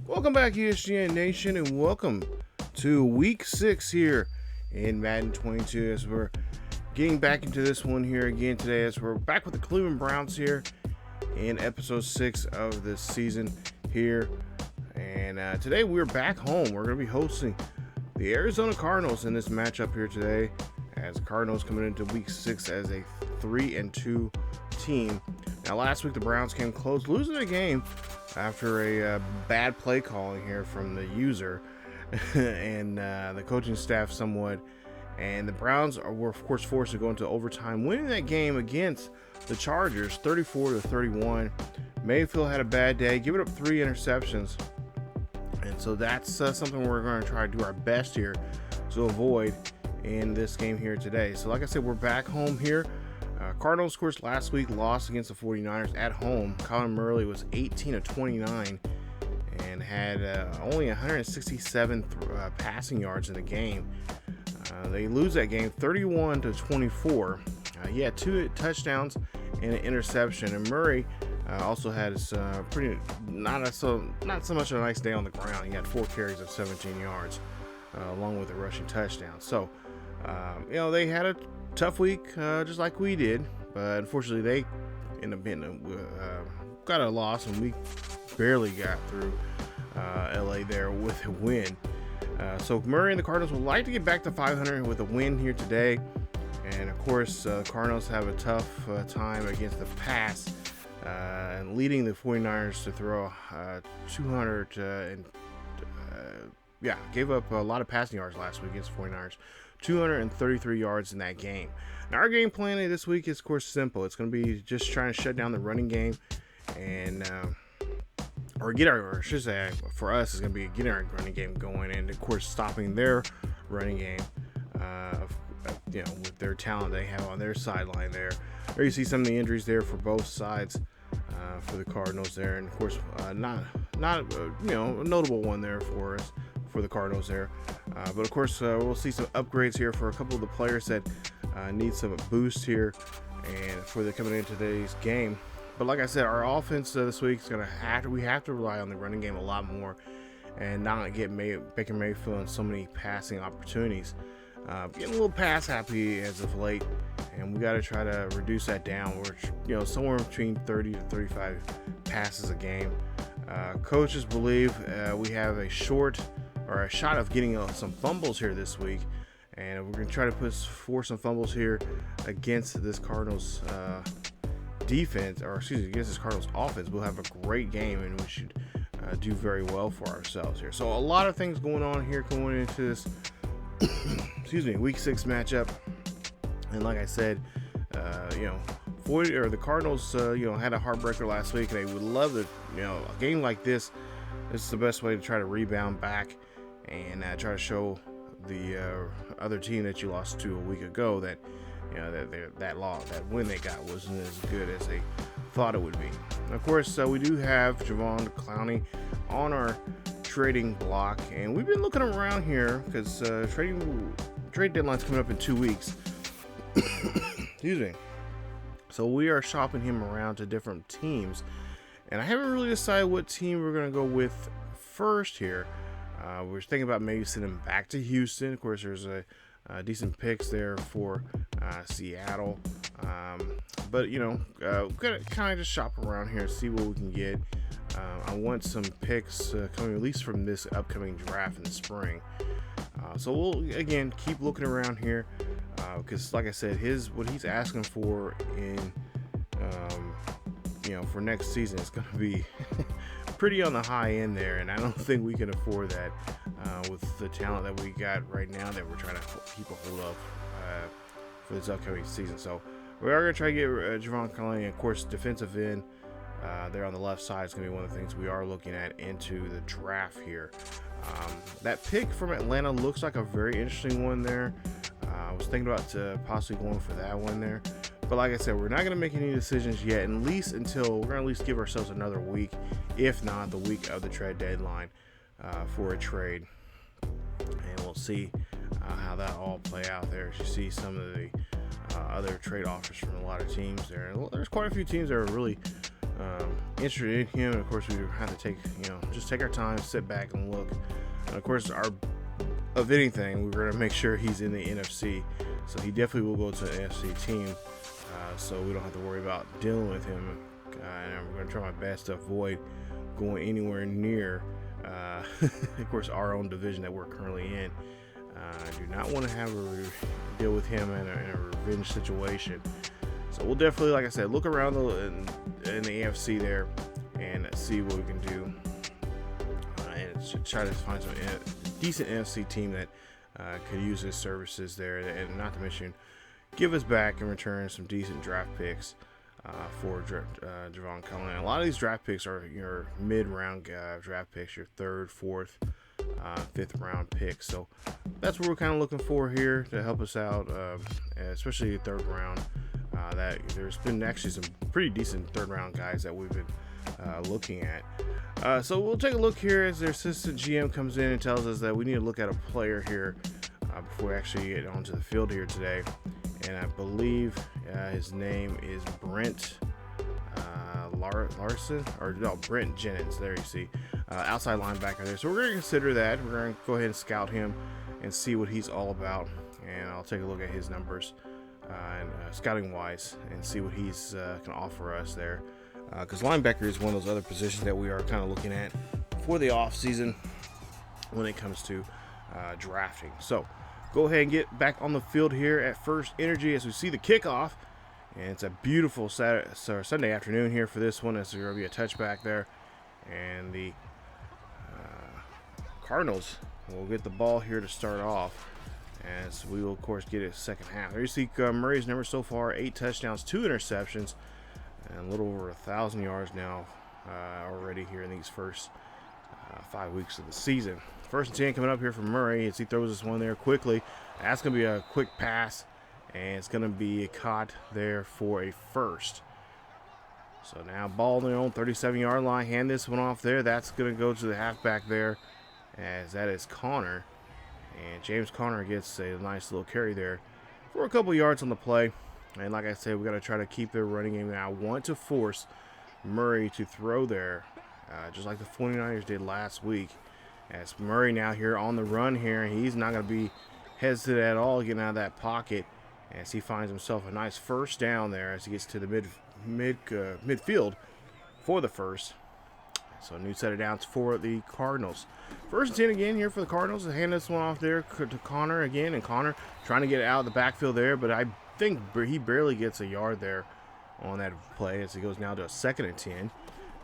Welcome back, ESGN Nation, and welcome to Week 6 here in Madden 22 as we're getting back into this one here again today as we're back with the Cleveland Browns here in Episode 6 of this season here. And today we're back home. We're going to be hosting the Arizona Cardinals in this matchup here today as the Cardinals coming into Week 6 as a 3-2 team. Now, last week the Browns came close, losing the game after a bad play calling here from the user and the coaching staff somewhat. And the Browns were, of course, forced to go into overtime, winning that game against the Chargers, 34-31. Mayfield had a bad day, giving up 3 interceptions. And so that's something we're going to try to do our best here to avoid in this game here today. So like I said, we're back home here. Cardinals, of course, last week lost against the 49ers at home. Colin Murray was 18-29 and had only 167 passing yards in the game. They lose that game 31-24. He had 2 touchdowns and an interception, and Murray also had his not so much a nice day on the ground. He had 4 carries of 17 yards along with a rushing touchdown. So they had a tough week, just like we did, but unfortunately they ended up being got a loss, and we barely got through LA there with a win. So Murray and the Cardinals would like to get back to 500 with a win here today, and of course Cardinals have a tough time against the pass, and leading the 49ers to throw 200 gave up a lot of passing yards last week against the 49ers. 233 yards in that game. Now, our game plan this week is, of course, simple. It's going to be just trying to shut down the running game, and for us, it's going to be getting our running game going, and of course, stopping their running game. With their talent they have on their sideline there. There you see some of the injuries there for both sides for the Cardinals there, and of course, not a notable one there for us. For the Cardinals there, but of course we'll see some upgrades here for a couple of the players that need some boost here and for the coming into today's game. But like I said, our offense this week is we have to rely on the running game a lot more and not get Baker Mayfield in so many passing opportunities. Getting a little pass happy as of late, and we got to try to reduce that down. We're somewhere between 30 to 35 passes a game. Coaches believe we have a shot of getting some fumbles here this week, and we're going to try to force some fumbles here against this Cardinals against this Cardinals offense. We'll have a great game, and we should do very well for ourselves here. So a lot of things going on here going into this Week 6 matchup, and like I said, the Cardinals had a heartbreaker last week, and they would love to, a game like this. This is the best way to try to rebound back and try to show the other team that you lost to a week ago that that win they got wasn't as good as they thought it would be. Of course, we do have Javon Clowney on our trading block, and we've been looking around here because trade deadline's coming up in 2 weeks. Excuse me. So we are shopping him around to different teams, and I haven't really decided what team we're going to go with first here. We're thinking about maybe sending him back to Houston. Of course, there's a decent picks there for Seattle. But we've got to kind of just shop around here and see what we can get. I want some picks coming at least from this upcoming draft in the spring. So we'll, again, keep looking around here because, like I said, what he's asking for in for next season is going to be pretty on the high end there, and I don't think we can afford that with the talent that we got right now that we're trying to keep a hold of for this upcoming season. So we are going to try to get Javon Clowney, of course, defensive end there on the left side is going to be one of the things we are looking at into the draft here. That pick from Atlanta looks like a very interesting one there. I was thinking about possibly going for that one there. But like I said, we're not going to make any decisions yet, at least until we're going to at least give ourselves another week, if not the week of the trade deadline for a trade. And we'll see how that all play out there. As you see some of the other trade offers from a lot of teams there. And there's quite a few teams that are really interested in him. And of course, we have to just take our time, sit back and look. And of course, of anything, we're going to make sure he's in the NFC. So he definitely will go to an NFC team. So we don't have to worry about dealing with him. And I'm going to try my best to avoid going anywhere near, of course, our own division that we're currently in. I do not want to have a deal with him in a revenge situation. So we'll definitely, like I said, look around in the AFC there and see what we can do. And try to find some decent NFC team that could use his services there. And not to mention, give us back in return some decent draft picks for Javon Cullen. A lot of these draft picks are your mid-round draft picks, your third, fourth, fifth round picks. So that's what we're kind of looking for here to help us out, especially the third round. That there's been actually some pretty decent third round guys that we've been looking at. So we'll take a look here as their assistant GM comes in and tells us that we need to look at a player here before we actually get onto the field here today. And I believe his name is Brent Larson, or no, Brent Jennings. There you see, outside linebacker there. So we're going to consider that. We're going to go ahead and scout him and see what he's all about. And I'll take a look at his numbers and scouting wise and see what he's can offer us there. Because linebacker is one of those other positions that we are kind of looking at for the off season when it comes to drafting. So go ahead and get back on the field here at First Energy as we see the kickoff. And it's a beautiful Sunday afternoon here for this one, as there will be a touchback there. And the Cardinals will get the ball here to start off, as we will, of course, get it second half. There you see Murray's numbers so far: 8 touchdowns, 2 interceptions, and a little over 1,000 yards now already here in these first 5 weeks of the season. First and 10 coming up here from Murray as he throws this one there quickly. That's going to be a quick pass, and it's going to be caught there for a first. So now ball on their own 37-yard line. Hand this one off there. That's going to go to the halfback there, as that is Connor. And James Conner gets a nice little carry there for a couple yards on the play. And like I said, we got to try to keep their running game. Now I want to force Murray to throw there, just like the 49ers did last week. As Murray now here on the run here, he's not going to be hesitant at all getting out of that pocket, as he finds himself a nice first down there as he gets to the midfield for the first. So a new set of downs for the Cardinals. First and 10 again here for the Cardinals. Hand this one off there to Connor again, and Connor trying to get out of the backfield there, but I think he barely gets a yard there on that play as he goes now to a second and 10.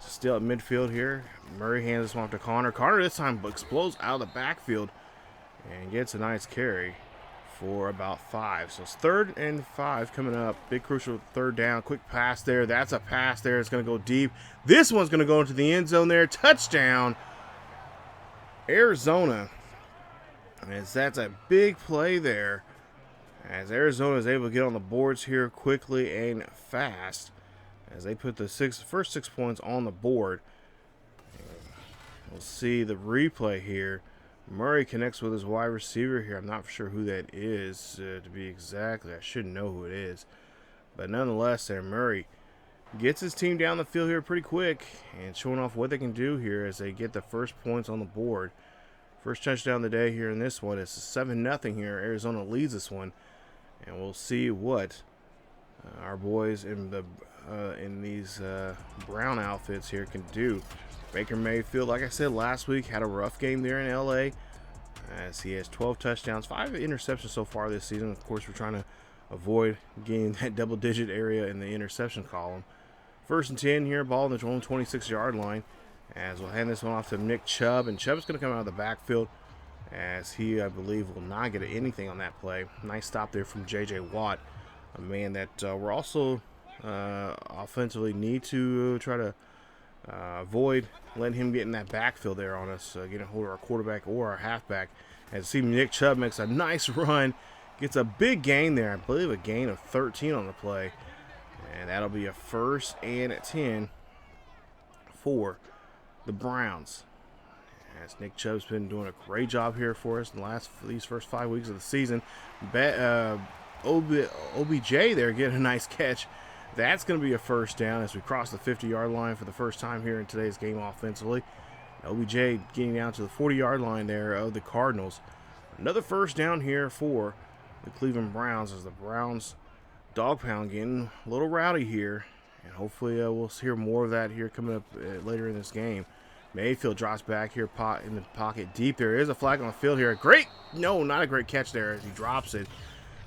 Still at midfield here. Murray hands this one off to Connor. Connor this time explodes out of the backfield and gets a nice carry for about 5. So it's 3rd and 5 coming up. Big crucial third down. Quick pass there. That's a pass there. It's going to go deep. This one's going to go into the end zone there. Touchdown, Arizona. As that's a big play there, as Arizona is able to get on the boards here quickly and fast, as they put the first 6 points on the board. We'll see the replay here. Murray connects with his wide receiver here. I'm not sure who that is, to be exact. I should know who it is. But nonetheless, there Murray gets his team down the field here pretty quick and showing off what they can do here as they get the first points on the board. First touchdown of the day here in this one. It's 7-0 here. Arizona leads this one. And we'll see what our boys in these brown outfits here can do. Baker Mayfield, like I said last week, had a rough game there in LA, as he has 12 touchdowns, 5 interceptions so far this season. Of course, we're trying to avoid getting that double-digit area in the interception column. First and 10 here, ball on the 26-yard line, as we'll hand this one off to Nick Chubb, and Chubb's going to come out of the backfield, as he, I believe, will not get anything on that play. Nice stop there from J.J. Watt, a man that we're also offensively need to try to avoid letting him get in that backfield there on us, getting a hold of our quarterback or our halfback. As see Nick Chubb makes a nice run, gets a big gain there. I believe a gain of 13 on the play, and that'll be a 1st and 10 for the Browns. As Nick Chubb's been doing a great job here for us in these first 5 weeks of the season. OBJ there getting a nice catch. That's going to be a first down as we cross the 50-yard line for the first time here in today's game offensively. OBJ getting down to the 40-yard line there of the Cardinals. Another first down here for the Cleveland Browns as the Browns dog pound getting a little rowdy here. And hopefully we'll hear more of that here coming up later in this game. Mayfield drops back here in the pocket deep. There is a flag on the field here. No, not a great catch there as he drops it.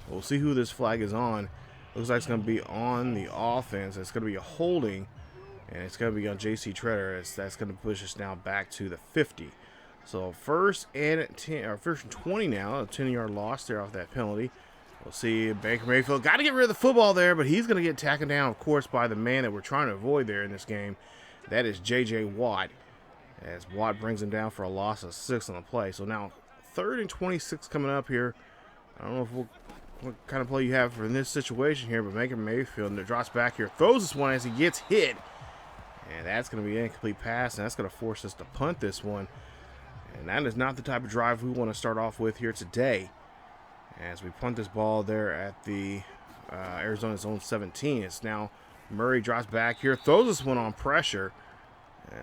We'll see who this flag is on. Looks like it's going to be on the offense. It's going to be a holding, and it's going to be on J.C. Treader. That's going to push us now back to the 50. So first and 10, or first and 20 now. A 10-yard loss there off that penalty. We'll see Baker Mayfield. Got to get rid of the football there, but he's going to get taken down, of course, by the man that we're trying to avoid there in this game. That is J.J. Watt, as Watt brings him down for a loss of 6 on the play. So now 3rd and 26 coming up here. I don't know what kind of play you have for in this situation here, but Baker Mayfield drops back here, throws this one as he gets hit. And that's going to be an incomplete pass, and that's going to force us to punt this one. And that is not the type of drive we want to start off with here today, as we punt this ball there at the Arizona zone 17. It's now Murray drops back here, throws this one on pressure,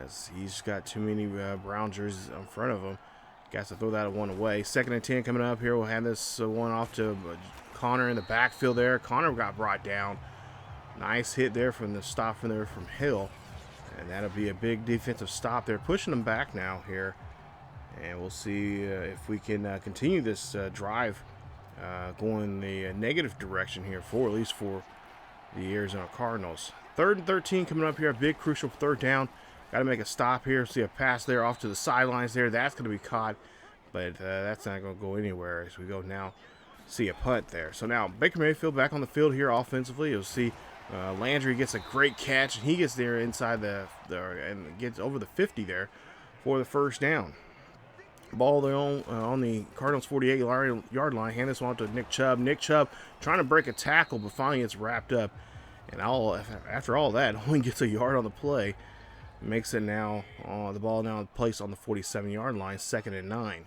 as he's got too many brown jerseys in front of him. Got to throw that one away. 2nd and 10 coming up here. We'll hand this one off to Connor in the backfield there. Connor got brought down. Nice hit there from the stop from Hill. And that'll be a big defensive stop there. Pushing them back now here. And we'll see if we can continue this drive going the negative direction here at least for the Arizona Cardinals. 3rd and 13 coming up here. A big crucial 3rd down. Got to make a stop here. See a pass there off to the sidelines there. That's going to be caught, but that's not going to go anywhere as we go now. See a punt there. So now Baker Mayfield back on the field here offensively. You'll see Landry gets a great catch, and he gets there inside and gets over the 50 there for the first down. Ball there on the Cardinals 48-yard line. Hand this one to Nick Chubb. Nick Chubb trying to break a tackle, but finally gets wrapped up. And after all that, only gets a yard on the play. Makes it now, the ball now placed on the 47-yard line, 2nd and 9.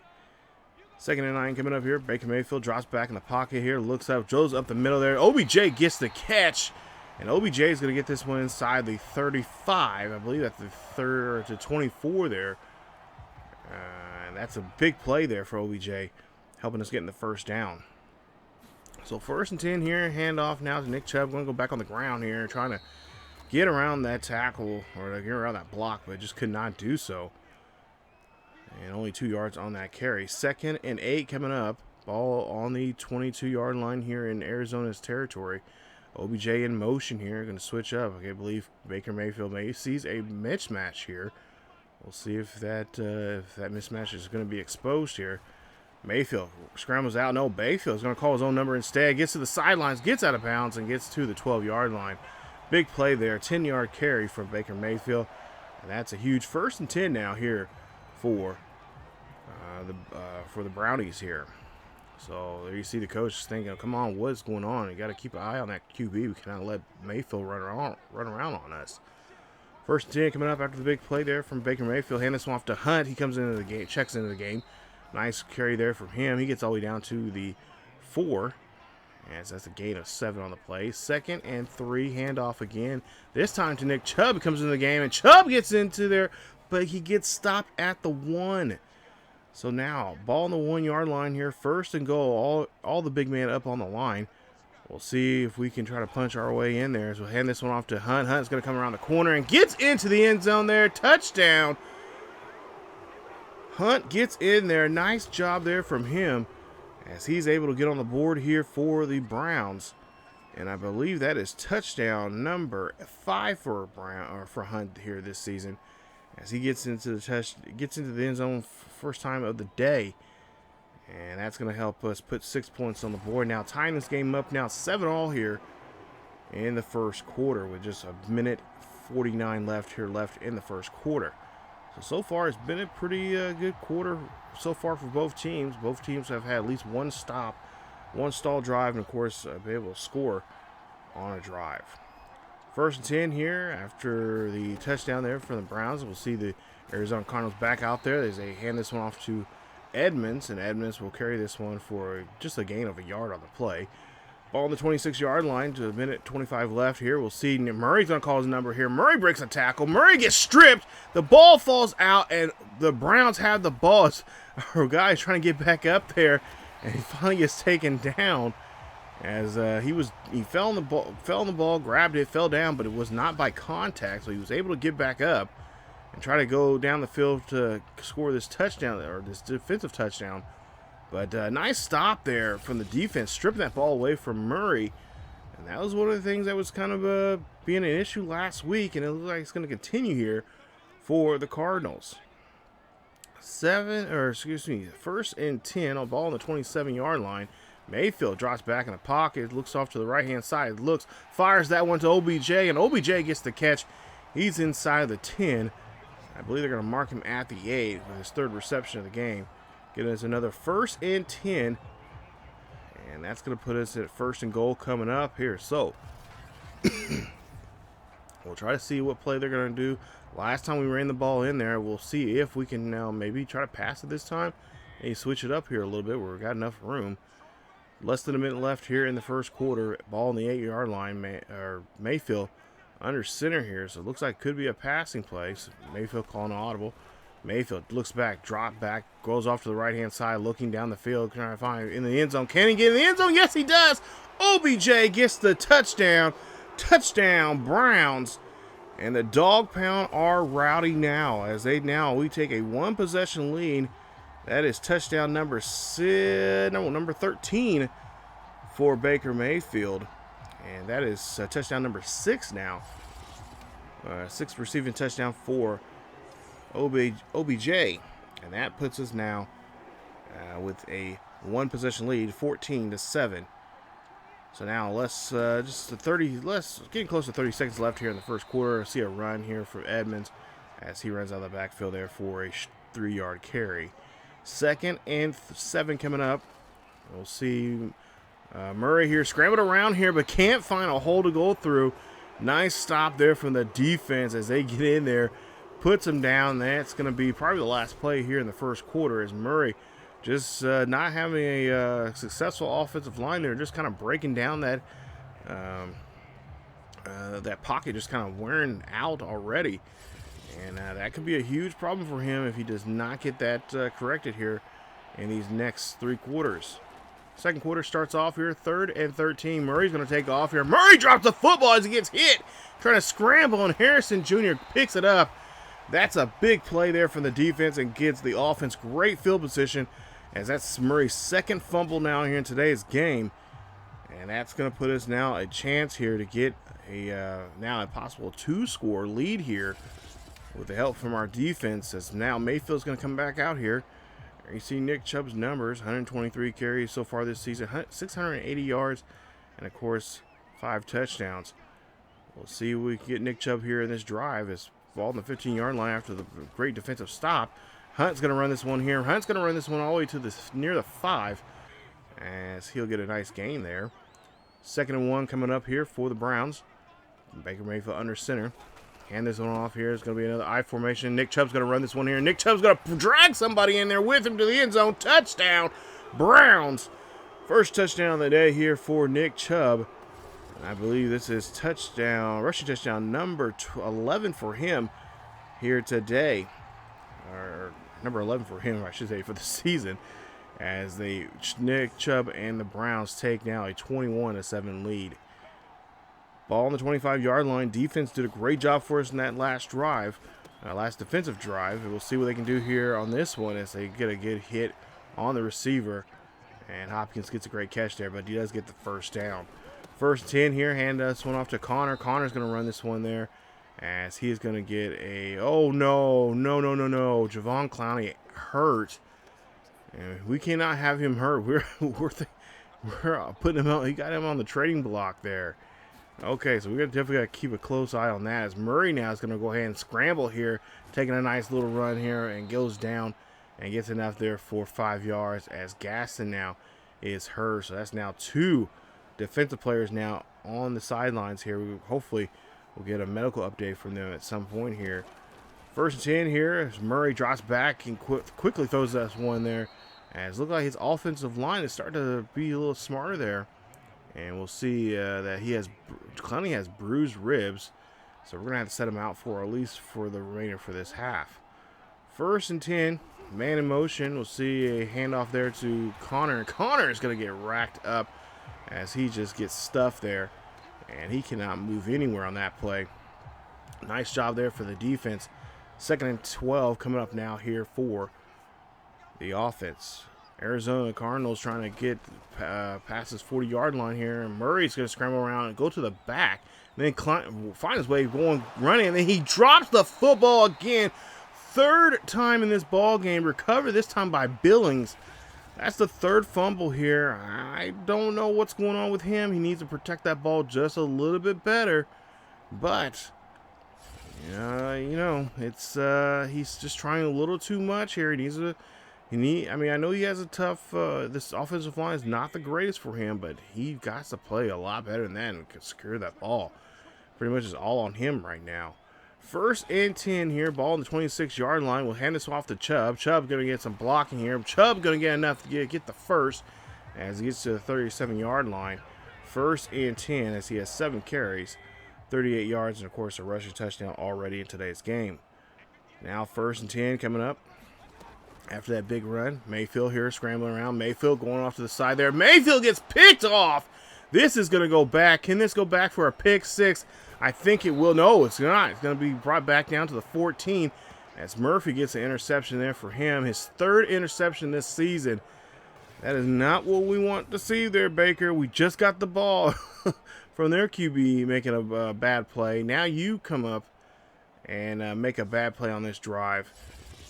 2nd and 9 coming up here. Baker Mayfield drops back in the pocket here, looks up, Joe's up the middle there. OBJ gets the catch, and OBJ is going to get this one inside the 35. I believe that's the 3rd to 24 there. And that's a big play there for OBJ, helping us get in the first down. So 1st and 10 here, handoff now to Nick Chubb. Going to go back on the ground here, trying to get around that tackle or get around that block, but just could not do so. And only 2 yards on that carry. 2nd and 8 coming up. Ball on the 22-yard line here in Arizona's territory. OBJ in motion here. Going to switch up. Okay, I believe Baker Mayfield sees a mismatch here. We'll see if that mismatch is going to be exposed here. Mayfield scrambles out. No, Mayfield's going to call his own number instead. Gets to the sidelines, gets out of bounds, and gets to the 12-yard line. Big play there, 10-yard carry from Baker Mayfield. And that's a huge 1st and 10 now here for the Brownies here. So there you see the coach thinking, come on, what's going on? You got to keep an eye on that QB. We cannot let Mayfield run around on us. 1st and 10 coming up after the big play there from Baker Mayfield. Hand this one off to Hunt. He comes into the game, checks into the game. Nice carry there from him. He gets all the way down to the 4. As that's a gain of 7 on the play. 2nd and 3, handoff again. This time to Nick Chubb. Comes into the game, and Chubb gets into there, but he gets stopped at the 1. So now, ball on the 1-yard line here. 1st and goal. All the big men up on the line. We'll see if we can try to punch our way in there. So we'll hand this one off to Hunt. Hunt's going to come around the corner and gets into the end zone there. Touchdown. Hunt gets in there. Nice job there from him, as he's able to get on the board here for the Browns. And I believe that is touchdown number 5 for Hunt here this season, as he gets into the end zone first time of the day. And that's going to help us put 6 points on the board. Now tying this game up now 7-all here in the first quarter, with just a minute 49 left in the first quarter. So far it's been a pretty good quarter so far for both teams. Both teams have had at least one stall drive, and of course been able to score on a drive. 1st and 10 here after the touchdown there from the Browns. We'll see the Arizona Cardinals back out there. They hand this one off to Edmonds, and Edmonds will carry this one for just a gain of a yard on the play. Ball on the 26-yard line to a minute 25 left here. We'll see. Murray's going to call his number here. Murray breaks a tackle. Murray gets stripped. The ball falls out, and the Browns have the ball. Our guy's trying to get back up there, and he finally gets taken down as he fell on the ball, grabbed it, fell down, but it was not by contact, so he was able to get back up and try to go down the field to score this touchdown, or this defensive touchdown. But nice stop there from the defense, stripping that ball away from Murray. And that was one of the things that was kind of being an issue last week, and it looks like it's going to continue here for the Cardinals. 1st and 10 on ball on the 27-yard line. Mayfield drops back in the pocket, looks off to the right-hand side, fires that one to OBJ, and OBJ gets the catch. He's inside the 10. I believe they're going to mark him at the 8 with his 3rd reception of the game. Getting us another 1st and 10. And that's going to put us at 1st and goal coming up here. So, we'll try to see what play they're going to do. Last time we ran the ball in there, we'll see if we can now maybe try to pass it this time. And switch it up here a little bit where we've got enough room. Less than a minute left here in the first quarter. Ball on the 8-yard line. Mayfield under center here. So it looks like it could be a passing play. So Mayfield calling an audible. Mayfield looks back, drop back, goes off to the right-hand side, looking down the field, trying to find in the end zone. Can he get in the end zone? Yes, he does. OBJ gets the touchdown. Touchdown, Browns. And the Dog Pound are rowdy now as we take a 1-possession lead. That is touchdown number 13 for Baker Mayfield. And that is touchdown number 6 now. 6th receiving touchdown for OBJ, and that puts us now with a 1-possession lead, 14-7. So now getting close to 30 seconds left here in the first quarter. I see a run here for Edmonds as he runs out of the backfield there for a 3-yard carry. 2nd and 7 coming up. We'll see Murray here scrambled around here, but can't find a hole to go through. Nice stop there from the defense as they get in there. Puts him down. That's going to be probably the last play here in the first quarter as Murray just not having a successful offensive line there, just kind of breaking down that pocket, just kind of wearing out already. And that could be a huge problem for him if he does not get that corrected here in these next 3 quarters. Second quarter starts off here, 3rd and 13. Murray's going to take off here. Murray drops the football as he gets hit. Trying to scramble, and Harrison Jr. picks it up. That's a big play there from the defense and gives the offense great field position as that's Murray's 2nd fumble now here in today's game. And that's going to put us now a chance here to get now a possible 2-score lead here with the help from our defense as now Mayfield's going to come back out here. You see Nick Chubb's numbers, 123 carries so far this season, 680 yards, and of course 5 touchdowns. We'll see if we can get Nick Chubb here in this drive. It's ball on the 15-yard line after the great defensive stop. Hunt's going to run this one here. Hunt's going to run this one all the way to near the 5 as he'll get a nice gain there. 2nd and 1 coming up here for the Browns. Baker Mayfield under center. Hand this one off here. It's going to be another I formation. Nick Chubb's going to run this one here. Nick Chubb's going to drag somebody in there with him to the end zone. Touchdown, Browns. First touchdown of the day here for Nick Chubb. I believe this is rushing touchdown number 11 for him here today. Or number 11 for him, I should say, for the season. As Nick Chubb and the Browns take now a 21-7 lead. Ball on the 25-yard line. Defense did a great job for us in that last drive, last defensive drive. And we'll see what they can do here on this one as they get a good hit on the receiver. And Hopkins gets a great catch there, but he does get the first down. 1st and 10 here. Hand this one off to Connor. Connor's going to run this one there as he is going to get a, oh no. Javon Clowney hurt. And we cannot have him hurt. We're putting him out. He got him on the trading block there. Okay, so we're definitely got to keep a close eye on that as Murray now is going to go ahead and scramble here, taking a nice little run here and goes down and gets enough there for 5 yards as Gaston now is hurt. So that's now 2 defensive players now on the sidelines here. Hopefully we'll get a medical update from them at some point here. 1st and 10 here as Murray drops back and quickly throws us one there. As it looks like his offensive line is starting to be a little smarter there. And we'll see that Clowney has bruised ribs. So we're going to have to set him out for at least for the remainder for this half. 1st and 10, man in motion. We'll see a handoff there to Connor. And Connor is going to get racked up as he just gets stuffed there. And he cannot move anywhere on that play. Nice job there for the defense. 2nd and 12 coming up now here for the offense. Arizona Cardinals trying to get past this 40-yard line here. And Murray's going to scramble around and go to the back. And then find his way going, running. And then he drops the football again. 3rd time in this ball game. Recovered this time by Billings. That's the 3rd fumble here. I don't know what's going on with him. He needs to protect that ball just a little bit better. But, you know, it's he's just trying a little too much here. I mean, I know he has a tough, this offensive line is not the greatest for him, but he got to play a lot better than that and could secure that ball. Pretty much is all on him right now. 1st and 10 here, ball on the 26-yard line. We'll hand this off to Chubb. Chubb going to get some blocking here. Chubb going to get enough to get the first as he gets to the 37-yard line. 1st and 10 as he has 7 carries, 38 yards, and of course a rushing touchdown already in today's game. Now 1st and 10 coming up. After that big run, Mayfield here scrambling around. Mayfield going off to the side there. Mayfield gets picked off. This is going to go back. Can this go back for a pick 6? I think it will. No, it's not. It's going to be brought back down to the 14 as Murphy gets an interception there for him. His 3rd interception this season. That is not what we want to see there, Baker. We just got the ball from their QB making a bad play. Now you come up and make a bad play on this drive.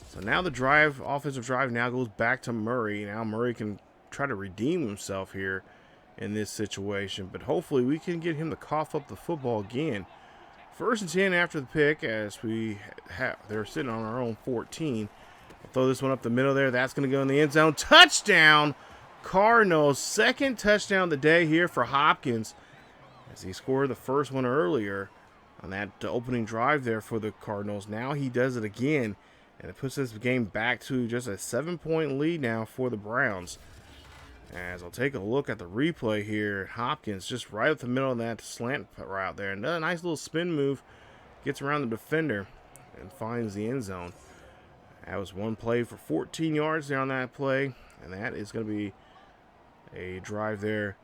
So now the offensive drive now goes back to Murray. Now Murray can try to redeem himself here in this situation. But hopefully we can get him to cough up the football again. 1st and 10 after the pick as they're sitting on our own 14. I'll throw this one up the middle there. That's going to go in the end zone. Touchdown! Cardinals. 2nd touchdown of the day here for Hopkins as he scored the first one earlier on that opening drive there for the Cardinals. Now he does it again. And it puts this game back to just a 7-point lead now for the Browns. As I'll take a look at the replay here, Hopkins just right up the middle of that slant route there. And does a nice little spin move, gets around the defender, and finds the end zone. That was one play for 14 yards there on that play. And that is going to be a drive there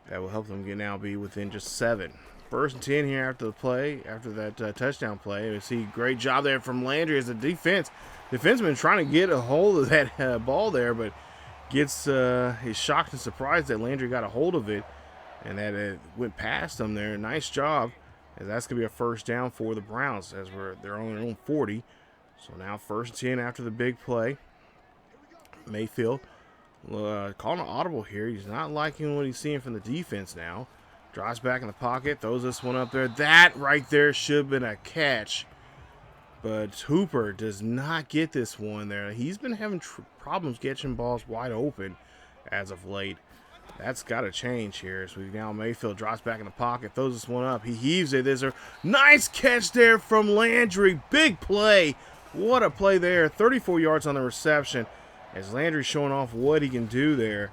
that will help them be within just 7. 1st and 10 here after the play, after that touchdown play. We see great job there from Landry as the defenseman trying to get a hold of that ball there, but he's shocked and surprised that Landry got a hold of it and that it went past him there. Nice job, as that's going to be a 1st down for the Browns as they're on their own 40. So now 1st and 10 after the big play. Mayfield calling an audible here. He's not liking what he's seeing from the defense now. Drops back in the pocket, throws this one up there. That right there should have been a catch. But Hooper does not get this one there. He's been having problems catching balls wide open as of late. That's got to change here. So now Mayfield drops back in the pocket, throws this one up. He heaves it. There's a nice catch there from Landry. Big play. What a play there. 34 yards on the reception as Landry showing off what he can do there.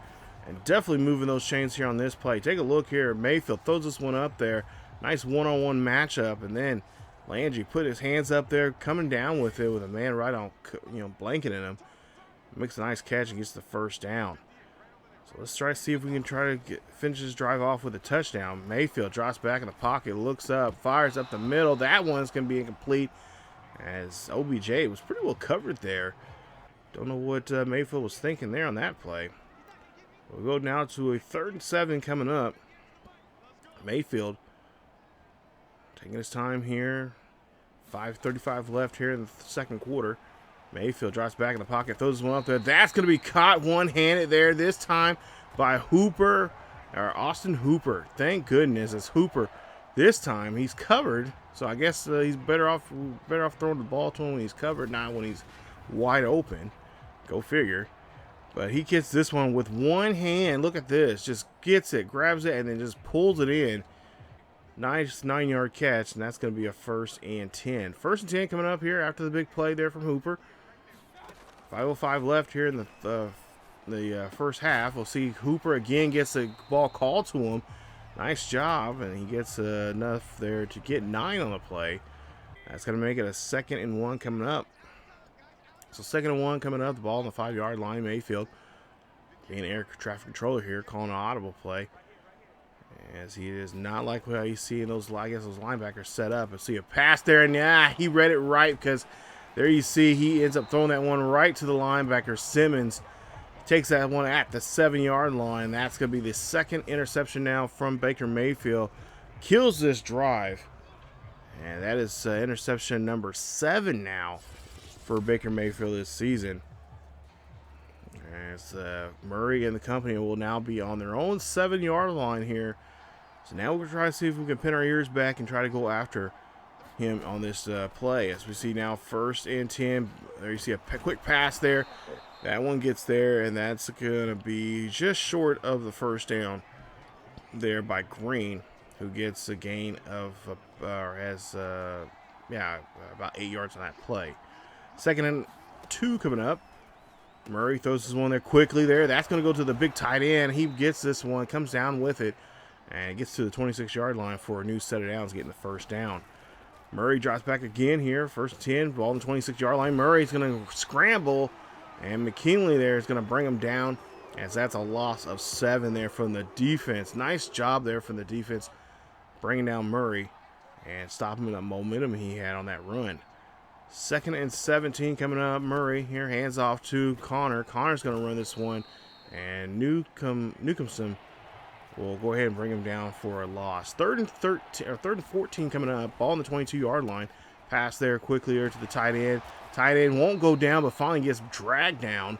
And definitely moving those chains here on this play. Take a look here. Mayfield throws this one up there. Nice one-on-one matchup. And then Landry put his hands up there, coming down with it with a man right on, blanketing him. Makes a nice catch and gets the 1st down. So let's try to see if we can try to finish this drive off with a touchdown. Mayfield drops back in the pocket, looks up, fires up the middle. That one's going to be incomplete as OBJ was pretty well covered there. Don't know what Mayfield was thinking there on that play. We'll go now to a 3rd and 7 coming up. Mayfield taking his time here. 5:35 left here in the 2nd quarter. Mayfield drops back in the pocket, throws one up there. That's going to be caught one-handed there this time by Austin Hooper. Thank goodness it's Hooper. This time he's covered, so I guess he's better off throwing the ball to him when he's covered, not when he's wide open. Go figure. But he gets this one with one hand. Look at this. Just gets it, grabs it, and then just pulls it in. Nice 9-yard catch, and that's going to be a 1st and 10. 1st and 10 coming up here after the big play there from Hooper. 5:05 left here in the first half. We'll see Hooper again gets the ball called to him. Nice job, and he gets enough there to get 9 on the play. That's going to make it a 2nd and 1 coming up. So 2nd and 1 coming up, the ball on the 5-yard line. Mayfield being air traffic controller here, calling an audible play. As he is not like how you see those, I guess those linebackers set up. I see a pass there, and he read it right, because there you see he ends up throwing that one right to the linebacker. Simmons takes that one at the 7-yard line. That's going to be the 2nd interception now from Baker Mayfield. Kills this drive. And that is interception number 7 now for Baker Mayfield this season. As Murray and the company will now be on their own 7-yard line here. So now we'll try to see if we can pin our ears back and try to go after him on this play. As we see now 1st and 10. There you see a quick pass there. That one gets there, and that's going to be just short of the 1st down there by Green, who gets a gain of, about 8 yards on that play. 2nd and 2 coming up. Murray throws this one there quickly there. That's going to go to the big tight end. He gets this one, comes down with it, and it gets to the 26-yard line for a new set of downs, getting the 1st down. Murray drops back again here. 1st and 10, ball on the 26-yard line. Murray's going to scramble, and McKinley there is going to bring him down, as that's a loss of 7 there from the defense. Nice job there from the defense, bringing down Murray and stopping the momentum he had on that run. 2nd and 17 coming up. Murray here, hands off to Connor. Connor's going to run this one, and Newcomson will go ahead and bring him down for a loss. 3rd and 14 coming up. Ball on the 22-yard line. Pass there quickly there to the tight end. Tight end won't go down, but finally gets dragged down,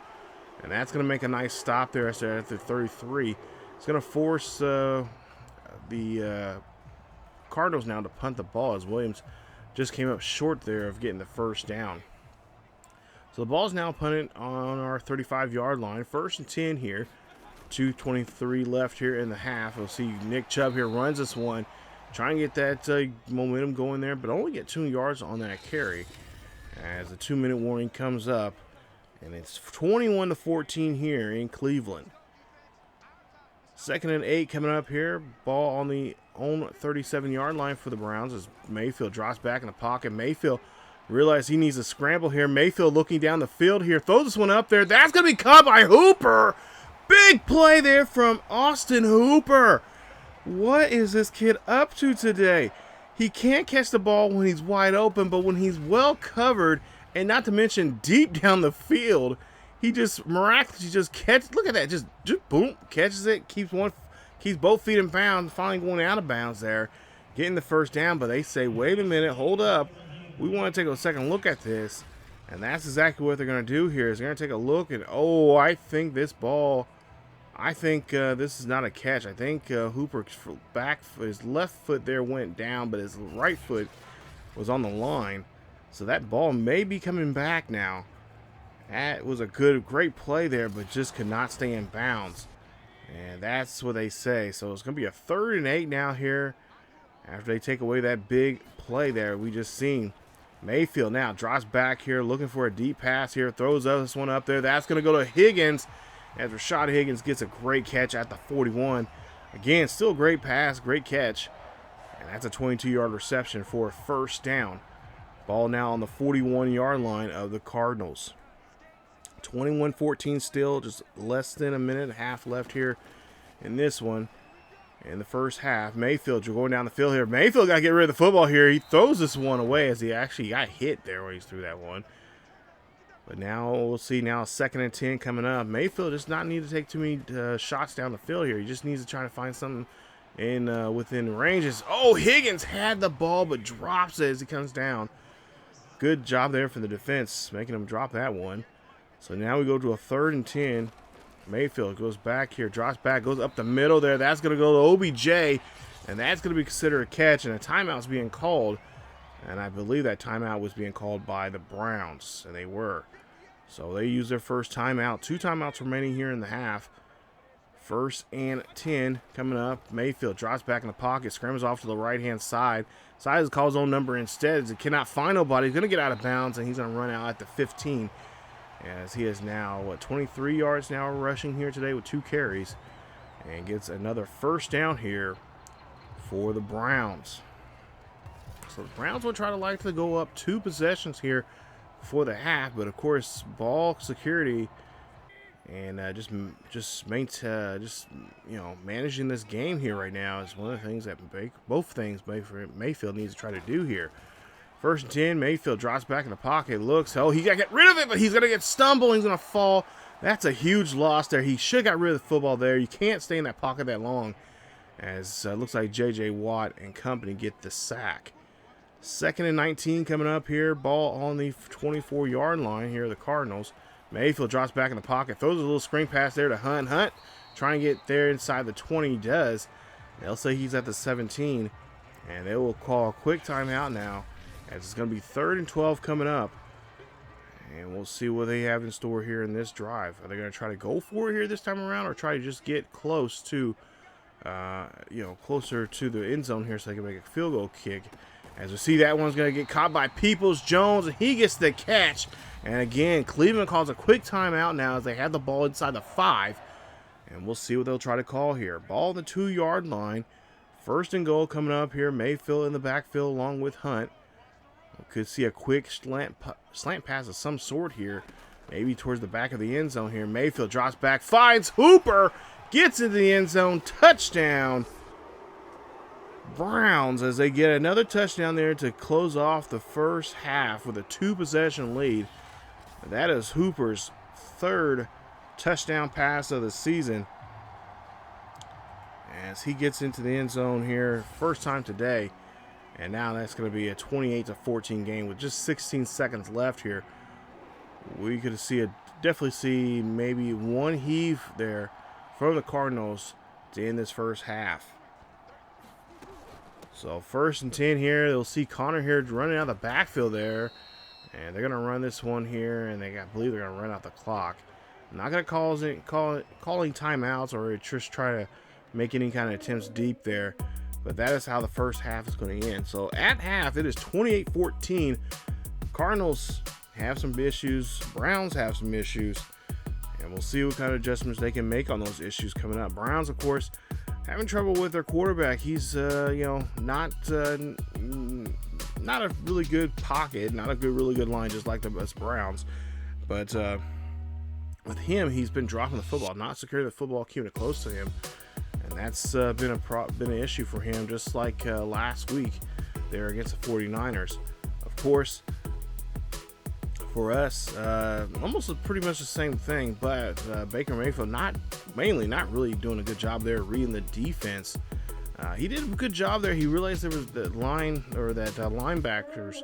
and that's going to make a nice stop there at the 33. It's going to force the Cardinals now to punt the ball, as Williams just came up short there of getting the 1st down. So the ball's now punted on our 35-yard line. 1st and 10 here. 2:23 left here in the half. We'll see Nick Chubb here runs this one. Trying to get that momentum going there, but only get 2 yards on that carry. As the 2-minute warning comes up. And it's 21-14 here in Cleveland. 2nd and 8 coming up here. Ball on the own 37-yard line for the Browns as Mayfield drops back in the pocket. Mayfield realizes he needs to scramble here. Mayfield looking down the field here. Throws this one up there. That's going to be caught by Hooper. Big play there from Austin Hooper. What is this kid up to today? He can't catch the ball when he's wide open, but when he's well covered, and not to mention deep down the field, he just miraculously just catches. Look at that, just boom, catches it, keeps both feet in bounds, finally going out of bounds there, getting the 1st down. But they say, wait a minute, hold up, we want to take a second look at this, and that's exactly what they're going to do here. Is they're going to take a look, and I think this is not a catch. I think Hooper's his left foot there went down, but his right foot was on the line. So that ball may be coming back now. That was a great play there, but just could not stay in bounds. And that's what they say. So it's going to be a 3rd and 8 now here after they take away that big play there we just seen. Mayfield now drops back here looking for a deep pass here. Throws this one up there. That's going to go to Higgins. As Rashad Higgins gets a great catch at the 41. Again, still a great pass, great catch. And that's a 22-yard reception for a 1st down. Ball now on the 41-yard line of the Cardinals. 21-14 still, just less than a minute and a half left here in this one. In the 1st half, Mayfield going down the field here. Mayfield got to get rid of the football here. He throws this one away as he actually got hit there when he threw that one. But now we'll see now 2nd and 10 coming up. Mayfield does not need to take too many shots down the field here. He just needs to try to find something in within ranges. Oh, Higgins had the ball but drops it as he comes down. Good job there for the defense, making him drop that one. So now we go to a 3rd and 10. Mayfield goes back here, drops back, goes up the middle there. That's going to go to OBJ, and that's going to be considered a catch, and a timeout's being called. And I believe that timeout was being called by the Browns, and they were. So they used their first timeout. 2 timeouts remaining here in the half. 1st and 10 coming up. Mayfield drops back in the pocket, scrambles off to the right-hand side. Decides to call his own number instead as he cannot find nobody. He's going to get out of bounds, and he's going to run out at the 15. As he is now, 23 yards now rushing here today with 2 carries. And gets another 1st down here for the Browns. So the Browns will try to likely go up 2 possessions here for the half, but of course ball security and just managing this game here right now is one of the things that Mayfield needs to try to do here. 1st and 10, Mayfield drops back in the pocket, looks, he got to get rid of it, but he's going to get stumbled, he's going to fall. That's a huge loss there. He should have got rid of the football there. You can't stay in that pocket that long, as looks like J.J. Watt and company get the sack. 2nd and 19 coming up here, ball on the 24-yard line here, the Cardinals. Mayfield drops back in the pocket, throws a little screen pass there to Hunt. Hunt trying to get there inside the 20, he does. They'll say he's at the 17, and they will call a quick timeout now, as it's going to be 3rd and 12 coming up. And we'll see what they have in store here in this drive. Are they going to try to go for it here this time around, or try to just get close to, closer to the end zone here so they can make a field goal kick? As we see, that one's going to get caught by Peoples-Jones, and he gets the catch. And again, Cleveland calls a quick timeout now as they have the ball inside the 5. And we'll see what they'll try to call here. Ball on the 2-yard line. 1st and goal coming up here. Mayfield in the backfield along with Hunt. We could see a quick slant pass of some sort here. Maybe towards the back of the end zone here. Mayfield drops back, finds Hooper, gets into the end zone. Touchdown, Browns, as they get another touchdown there to close off the first half with a 2-possession lead. That is Hooper's 3rd touchdown pass of the season, as he gets into the end zone here, first time today. And now that's going to be a 28-14 game with just 16 seconds left here. We could definitely see maybe one heave there from the Cardinals to end this first half. So 1st and 10 here. They'll see Connor here running out of the backfield there. And they're going to run this one here, and I believe they're going to run out the clock. Not going to calling timeouts or just try to make any kind of attempts deep there. But that is how the first half is going to end. So at half, it is 28-14. Cardinals have some issues. Browns have some issues. And we'll see what kind of adjustments they can make on those issues coming up. Browns, of course, having trouble with their quarterback. He's, not a really good pocket, not a really good line, just like the best Browns. But with him, he's been dropping the football, not securing the football, keeping it close to him. And that's been an issue for him, just like last week there against the 49ers. Of course, for us, almost pretty much the same thing, but Baker Mayfield not really doing a good job there reading the defense. He did a good job there. He realized there was the line, or that linebackers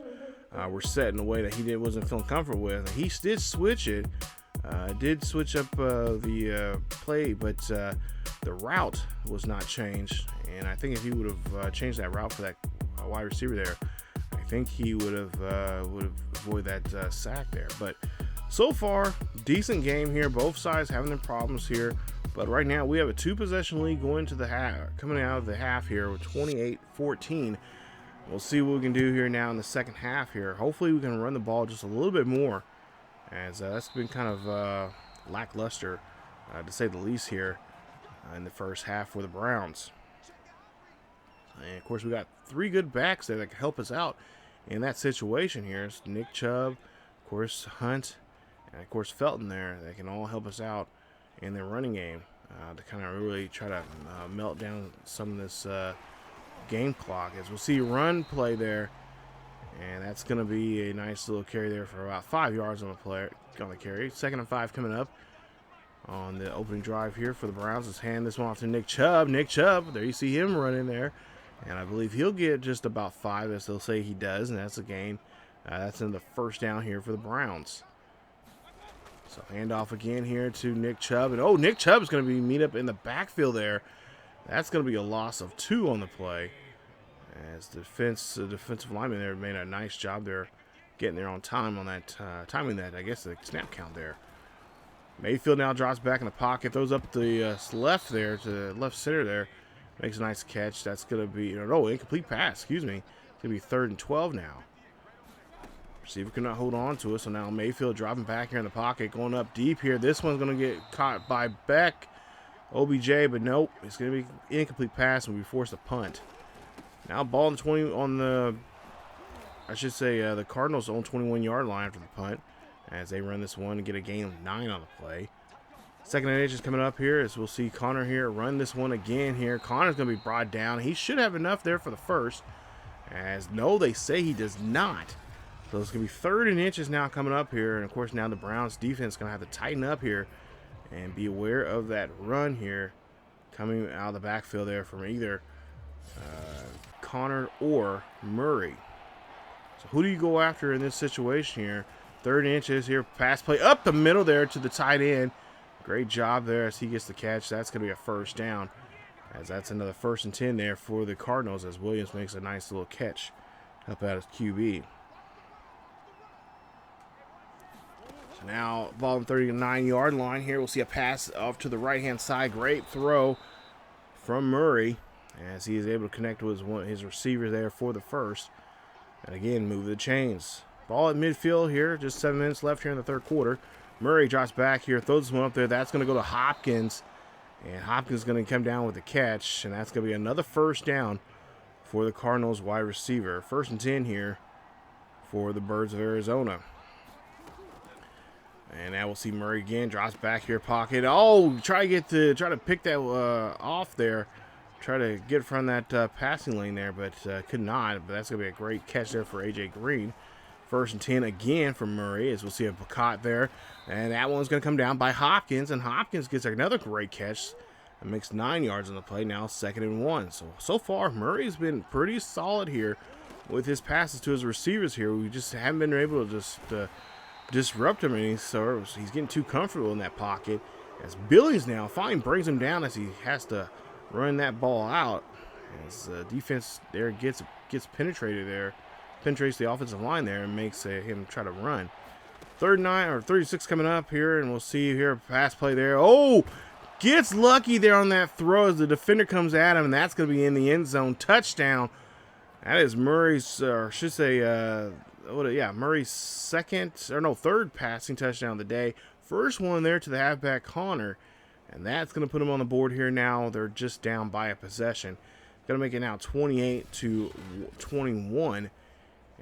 were set in a way that he wasn't feeling comfortable with. He did switch it. Did switch up the play, but the route was not changed. And I think if he would have changed that route for that wide receiver there, I think he would have avoided that sack there. But so far, decent game here. Both sides having their problems here. But right now, we have a 2-possession lead going to the half, coming out of the half here with 28-14. We'll see what we can do here now in the second half here. Hopefully, we can run the ball just a little bit more, as that's been kind of lackluster, to say the least, here in the first half for the Browns. And, of course, we got 3 good backs there that can help us out in that situation here. It's Nick Chubb, of course, Hunt, and, of course, Felton there. They can all help us out in their running game to kind of really try to melt down some of this game clock. As we'll see run play there, and that's going to be a nice little carry there for about 5 yards on the carry. 2nd and 5 coming up on the opening drive here for the Browns. Let's hand this one off to Nick Chubb. Nick Chubb, there you see him running there, and I believe he'll get just about 5, as they'll say he does, and that's a gain. That's in the first down here for the Browns. So handoff again here to Nick Chubb. And Nick Chubb is going to be meet up in the backfield there. That's going to be a loss of 2 on the play. As the defensive lineman there made a nice job there getting there on time on that, timing that, I guess, the snap count there. Mayfield now drops back in the pocket, throws up the left there to left center there. Makes a nice catch. That's going to be, incomplete pass, excuse me. It's going to be 3rd and 12 now. Receiver cannot hold on to it, so now Mayfield dropping back here in the pocket, going up deep here. This one's going to get caught by OBJ, but nope. It's going to be incomplete pass, and we force a punt. Now ball on the 20 on the, I should say the Cardinals' own 21-yard line after the punt, as they run this one and get a gain of 9 on the play. Second and 8 is coming up here, as we'll see Connor here run this one again here. Connor's going to be brought down. He should have enough there for the first, as no, they say he does not. So it's going to be 3rd and inches now coming up here, and of course now the Browns defense is going to have to tighten up here and be aware of that run here coming out of the backfield there from either Connor or Murray. So who do you go after in this situation here? 3rd and inches here, pass play up the middle there to the tight end. Great job there as he gets the catch. That's going to be a first down, as that's another 1st and 10 there for the Cardinals, as Williams makes a nice little catch up at his QB. So now ball on the 39-yard line here. We'll see a pass off to the right-hand side. Great throw from Murray, as he is able to connect with his receiver there for the first. And again, move the chains. Ball at midfield here. Just 7 minutes left here in the 3rd quarter. Murray drops back here, throws this one up there. That's going to go to Hopkins. And Hopkins is going to come down with the catch. And that's going to be another first down for the Cardinals wide receiver. 1st and 10 here for the Birds of Arizona. And now we'll see Murray again. Drops back here, pocket. Oh, try to pick that off there. Try to get from that passing lane there, but could not. But that's going to be a great catch there for A.J. Green. 1st and 10 again from Murray, as we'll see a Picot there. And that one's going to come down by Hopkins, and Hopkins gets another great catch and makes 9 yards on the play. Now 2nd and 1. So far, Murray's been pretty solid here with his passes to his receivers here. We just haven't been able to just disrupt him, and he's getting too comfortable in that pocket. As Billy's now finally brings him down as he has to run that ball out. As defense there gets penetrated there. Penetrates the offensive line there and makes him try to run. 3rd and 9 or 36 coming up here, and we'll see here pass play there. Oh, gets lucky there on that throw as the defender comes at him, and that's going to be in the end zone. Touchdown. That is Murray's, or I should say, Murray's 3rd passing touchdown of the day. First one there to the halfback Connor, and that's going to put him on the board here now. They're just down by a possession. Going to make it now 28-21.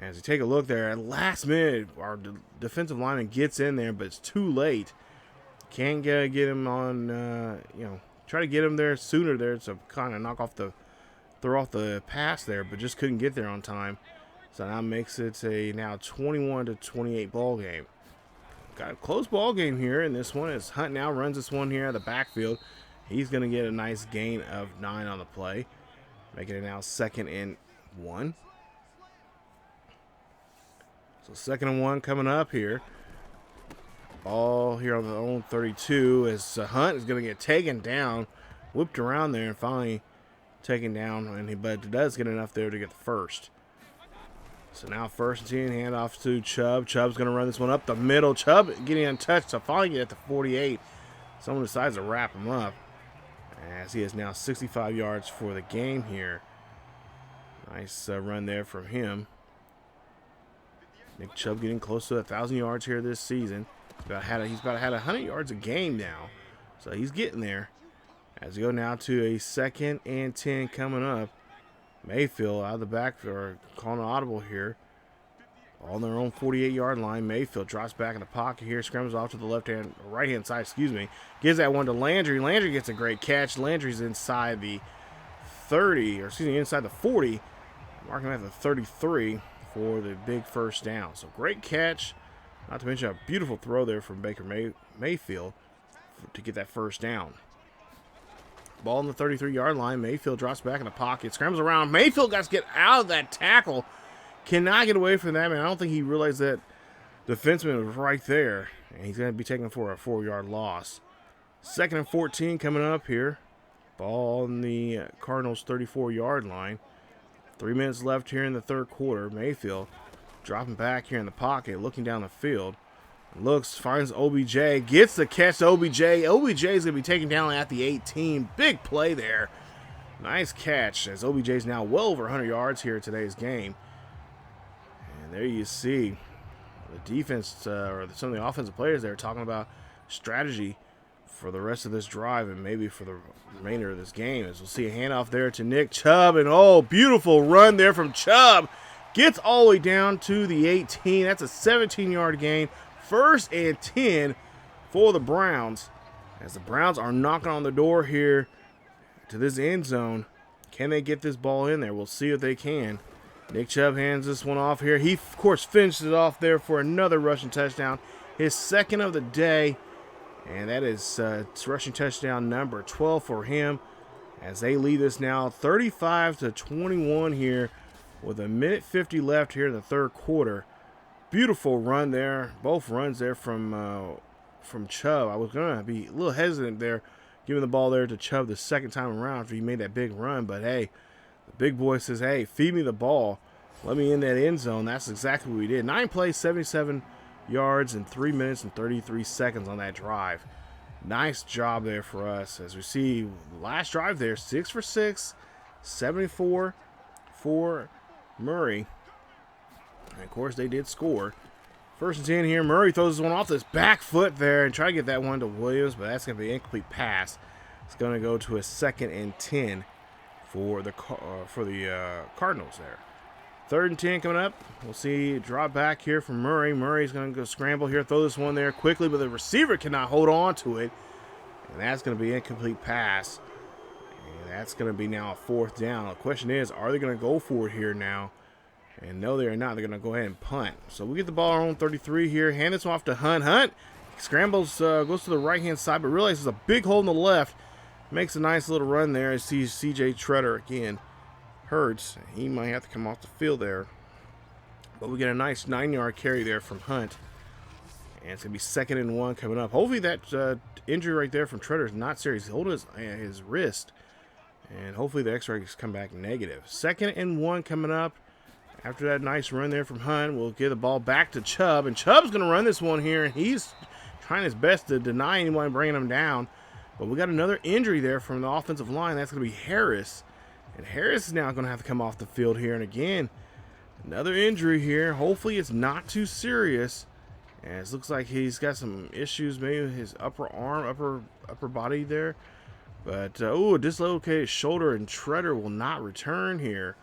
As you take a look there, at last minute, our defensive lineman gets in there, but it's too late. Can't get him on, try to get him there sooner there to kind of throw off the pass there, but just couldn't get there on time. So now makes it a now 21-28 ball game. Got a close ball game here in this one, as Hunt now runs this one here out of the backfield. He's going to get a nice gain of 9 on the play, making it now 2nd and 1. So 2nd and 1 coming up here. Ball here on the own 32 as Hunt is going to get taken down, whipped around there, and finally taken down. But does get enough there to get the first. So now 1st and 10, handoff to Chubb. Chubb's going to run this one up the middle. Chubb getting untouched to finally get at the 48. Someone decides to wrap him up, as he has now 65 yards for the game here. Nice run there from him. Nick Chubb getting close to 1,000 yards here this season. He's about had 100 yards a game now, so he's getting there. As we go now to a 2nd and 10 coming up. Mayfield out of the back, or calling an audible here. On their own 48-yard line. Mayfield drops back in the pocket here, scrambles off to the right-hand side, gives that one to Landry. Landry gets a great catch. Landry's inside the 30, inside the 40, marking at the 33 for the big first down. So great catch, not to mention a beautiful throw there from Baker Mayfield to get that first down. Ball on the 33-yard line. Mayfield drops back in the pocket, scrambles around. Mayfield got to get out of that tackle. Cannot get away from that, man. I don't think he realized that defenseman was right there, and he's going to be taken for a 4-yard loss. 2nd and 14 coming up here. Ball on the Cardinals' 34-yard line. 3 minutes left here in the 3rd quarter. Mayfield dropping back here in the pocket, looking down the field. Looks, finds OBJ, gets the catch to OBJ. OBJ is going to be taken down at the 18. Big play there. Nice catch, as OBJ is now well over 100 yards here in today's game. And there you see the defense, or some of the offensive players there talking about strategy for the rest of this drive and maybe for the remainder of this game. As we'll see a handoff there to Nick Chubb, and oh, beautiful run there from Chubb. Gets all the way down to the 18. That's a 17-yard gain. 1st and 10 for the Browns. As the Browns are knocking on the door here to this end zone. Can they get this ball in there? We'll see if they can. Nick Chubb hands this one off here. He, of course, finishes it off there for another rushing touchdown. His 2nd of the day. And that is rushing touchdown number 12 for him. As they lead us now 35-21 here with 1:50 left here in the 3rd quarter. Beautiful run there. Both runs there from Chubb. I was going to be a little hesitant there, giving the ball there to Chubb the 2nd time around after he made that big run. But, hey, the big boy says, hey, feed me the ball. Let me in that end zone. That's exactly what we did. 9 plays, 77 yards in 3 minutes and 33 seconds on that drive. Nice job there for us. As we see, last drive there, 6 for 6, 74 for Murray. And, of course, they did score. 1st and 10 here. Murray throws this one off this back foot there and try to get that one to Williams, but that's going to be an incomplete pass. It's going to go to a 2nd and 10 for the Cardinals there. 3rd and 10 coming up. We'll see a drop back here from Murray. Murray's going to go scramble here, throw this one there quickly, but the receiver cannot hold on to it. And that's going to be an incomplete pass. And that's going to be now a 4th down. The question is, are they going to go for it here now? And no, they are not. They're going to go ahead and punt. So we get the ball on 33 here. Hand this one off to Hunt. Hunt scrambles, goes to the right-hand side, but realizes a big hole in the left. Makes a nice little run there. As sees C.J. Treader again. Hurts. He might have to come off the field there. But we get a nice 9-yard carry there from Hunt. And it's going to be 2nd and 1 coming up. Hopefully that injury right there from Treader is not serious. He holds his wrist. And hopefully the x-rays come back negative. 2nd and 1 coming up. After that nice run there from Hunt, we'll give the ball back to Chubb. And Chubb's going to run this one here. And he's trying his best to deny anyone bringing him down. But we got another injury there from the offensive line. That's going to be Harris. And Harris is now going to have to come off the field here. And again, another injury here. Hopefully it's not too serious. And it looks like he's got some issues, maybe with his upper arm, upper body there. But, a dislocated shoulder, and Treader will not return here.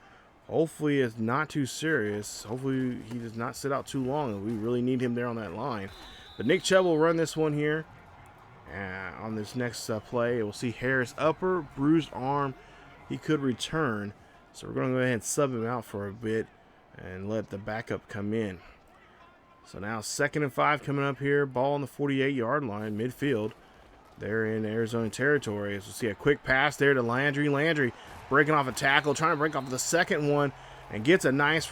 Hopefully it's not too serious. Hopefully he does not sit out too long. We really need him there on that line. But Nick Chubb will run this one here. On this next play, we'll see Harris upper, bruised arm. He could return. So we're going to go ahead and sub him out for a bit and let the backup come in. So now 2nd and 5 coming up here. Ball on the 48-yard line, midfield. They're in Arizona territory. As we'll see a quick pass there to Landry. Landry breaking off a tackle, trying to break off the 2nd one, and gets a nice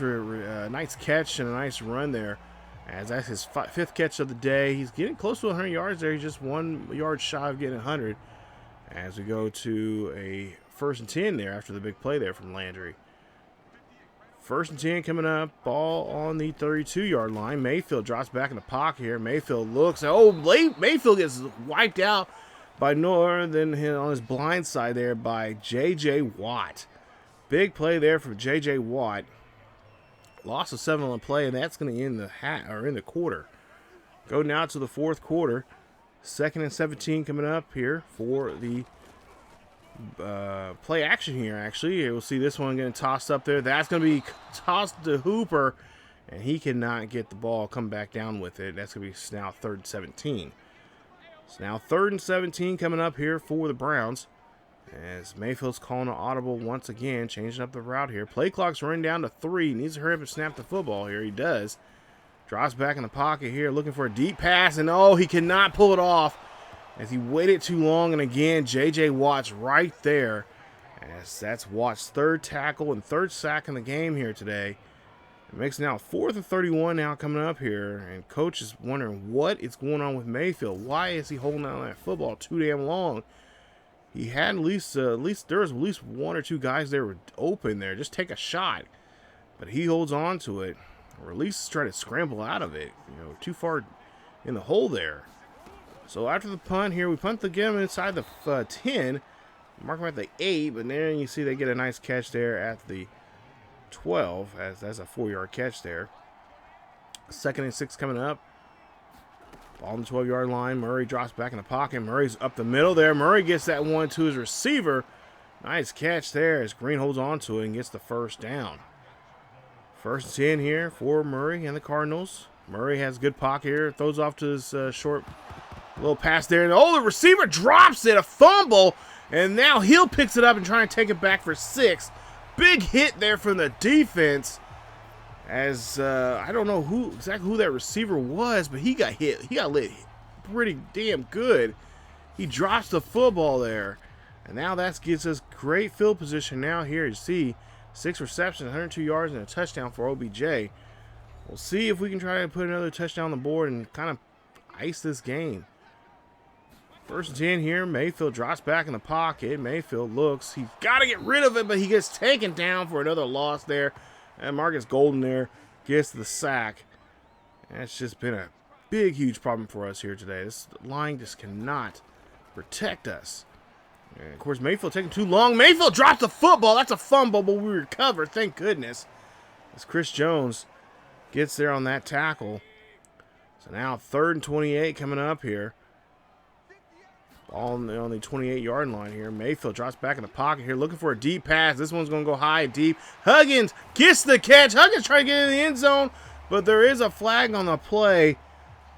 catch and a nice run there. As that's his 5th catch of the day. He's getting close to 100 yards there. He's just 1 yard shy of getting 100. As we go to a 1st and 10 there after the big play there from Landry. 1st and 10 coming up. Ball on the 32-yard line. Mayfield drops back in the pocket here. Mayfield looks. Mayfield gets wiped out by Northern on his blind side there by J.J. Watt. Big play there from J.J. Watt. Loss of 7 on the play, and that's going to end the quarter. Go now to the 4th quarter. 2nd and 17 coming up here for the play action here, actually. We'll see this one getting tossed up there. That's going to be tossed to Hooper, and he cannot get the ball, come back down with it. That's going to be now 3rd and 17. So now 3rd and 17 coming up here for the Browns. As Mayfield's calling an audible once again, changing up the route here. Play clock's running down to 3. Needs to hurry up and snap the football here. He does. Drops back in the pocket here, looking for a deep pass, and he cannot pull it off as he waited too long. And again, J.J. Watt's right there. As that's Watt's 3rd tackle and 3rd sack in the game here today. It makes it now 4th and 31 now coming up here. And coach is wondering what is going on with Mayfield. Why is he holding on to that football too damn long? He had there was at least 1 or 2 guys there were open there. Just take a shot. But he holds on to it. Or at least try to scramble out of it. Too far in the hole there. So after the punt here, we punt the game inside the 10. Mark them at the 8. But then you see they get a nice catch there at the 12. As that's a 4-yard catch there. 2nd and 6 coming up. Ball on the 12-yard line. Murray drops back in the pocket. Murray's up the middle there. Murray gets that one to his receiver. Nice catch there as Green holds on to it and gets the first down. First and 10 here for Murray and the Cardinals. Murray has good pocket here. Throws off to his short little pass there. And the receiver drops it. A fumble. And now Hill picks it up and trying to take it back for 6. Big hit there from the defense. As I don't know exactly who that receiver was, but he got hit. He got lit pretty damn good. He drops the football there. And now that gives us great field position now here. You see 6 receptions, 102 yards, and a touchdown for OBJ. We'll see if we can try to put another touchdown on the board and kind of ice this game. First and 10 here. Mayfield drops back in the pocket. Mayfield looks. He's got to get rid of it, but he gets taken down for another loss there. And Marcus Golden there gets the sack. That's just been a big, huge problem for us here today. This line just cannot protect us. And of course, Mayfield taking too long. Mayfield drops the football. That's a fumble, but we recover. Thank goodness. As Chris Jones gets there on that tackle. So now 3rd and 28 coming up here. Ball on the 28-yard line here. Mayfield drops back in the pocket here, looking for a deep pass. This one's going to go high and deep. Huggins gets the catch. Huggins trying to get in the end zone, but there is a flag on the play.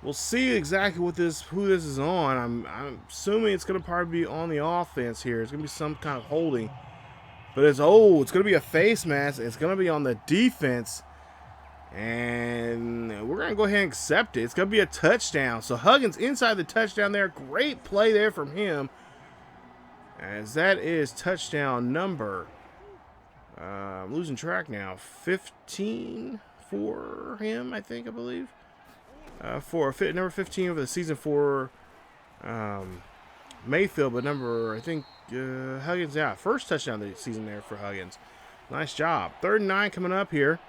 We'll see exactly who this is on. I'm assuming it's going to probably be on the offense here. It's going to be some kind of holding. But it's going to be a face mask. It's going to be on the defense. And we're going to go ahead and accept it. It's going to be a touchdown. So Huggins inside the touchdown there. Great play there from him. As that is touchdown number, I'm losing track now, 15 for him, I believe. For number 15 of the season for Mayfield, but Huggins, yeah, first touchdown of the season there for Huggins. Nice job. 3rd and 9 coming up here.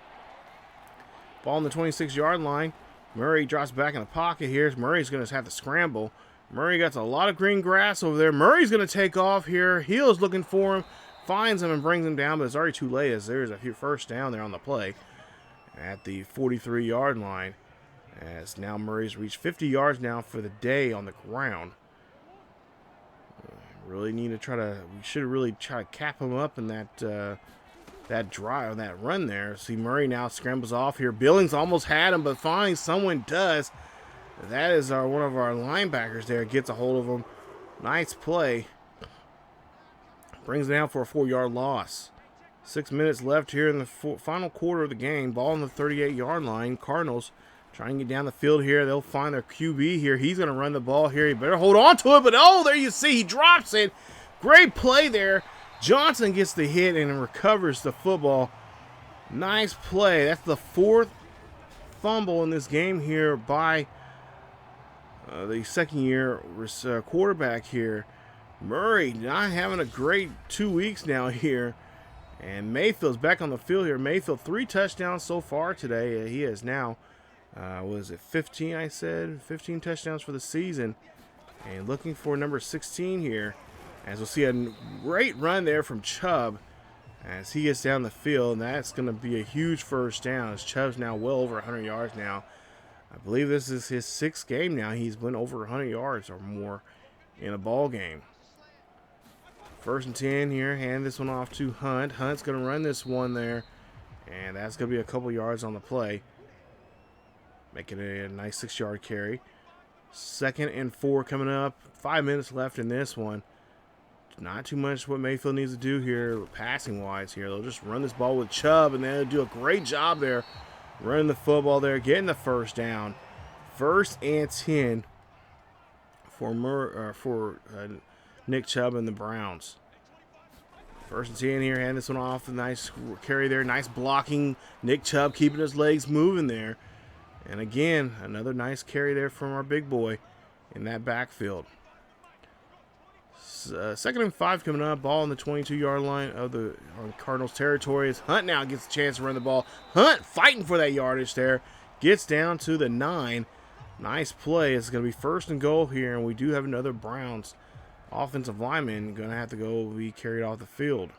Ball on the 26-yard line. Murray drops back in the pocket here. Murray's going to have to scramble. Murray got a lot of green grass over there. Murray's going to take off here. Hill's looking for him. Finds him and brings him down, but it's already too late as there's a first down there on the play at the 43-yard line. As now Murray's reached 50 yards now for the day on the ground. We should really try to cap him up in that drive, that run there. See, Murray now scrambles off here. Billings almost had him, but finally someone does. That is one of our linebackers there. Gets a hold of him. Nice play. Brings it down for a 4-yard loss. 6 minutes left here in the final quarter of the game. Ball on the 38-yard line. Cardinals trying to get down the field here. They'll find their QB here. He's going to run the ball here. He better hold on to it, but there you see. He drops it. Great play there. Johnson gets the hit and recovers the football. Nice play. That's the 4th fumble in this game here by the second-year quarterback here. Murray not having a great 2 weeks now here. And Mayfield's back on the field here. Mayfield 3 touchdowns so far today. He is now, 15 I said? 15 touchdowns for the season. And looking for number 16 here. As we'll see a great run there from Chubb as he gets down the field. And that's going to be a huge first down as Chubb's now well over 100 yards now. I believe this is his 6th game now. He's went over 100 yards or more in a ball game. First and 10 here. Hand this one off to Hunt. Hunt's going to run this one there. And that's going to be a couple yards on the play. Making it a nice 6-yard carry. 2nd and 4 coming up. 5 minutes left in this one. Not too much what Mayfield needs to do here passing-wise here. They'll just run this ball with Chubb, and they'll do a great job there running the football there, getting the first down. 1st and 10 for Nick Chubb and the Browns. 1st and 10 here. Hand this one off. A nice carry there. Nice blocking. Nick Chubb keeping his legs moving there. And again, another nice carry there from our big boy in that backfield. 2nd and 5 coming up. Ball on the 22-yard line of the Cardinals territory. As Hunt now gets a chance to run the ball. Hunt fighting for that yardage there. Gets down to the 9. Nice play. It's going to be 1st and goal here, and we do have another Browns offensive lineman going to have to be carried off the field.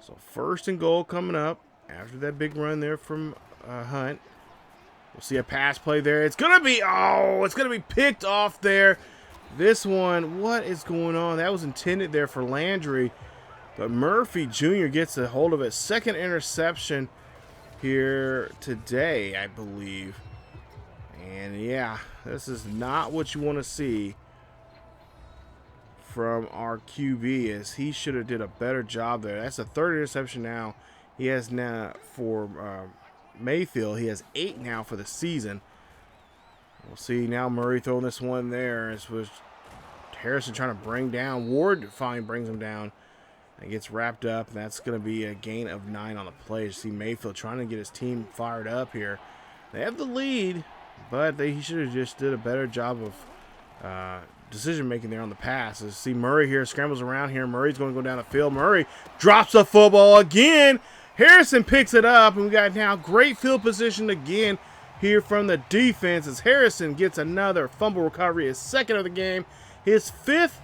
So 1st and goal coming up after that big run there from Hunt. We'll see a pass play there. It's going to be, oh, it's going to be picked off there. This one, what is going on? That was intended there for Landry. But Murphy Jr. gets a hold of it. Second interception here today, I believe. And yeah, this is not what you want to see from our QB, as he should have did a better job there. That's the third interception now. He has now for Mayfield. He has 8 now for the season. We'll see now Murray throwing this one there. This was Harrison trying to bring down. Ward brings him down. It gets wrapped up, and that's going to be a gain of 9 on the play. You see Mayfield trying to get his team fired up here. They have the lead, but he should have just did a better job of decision making there on the pass. As see Murray here scrambles around here. Murray's going to go down the field. Murray drops the football again. Harrison picks it up, and we got now great field position again here from the defense as Harrison gets another fumble recovery, his second of the game, his 5th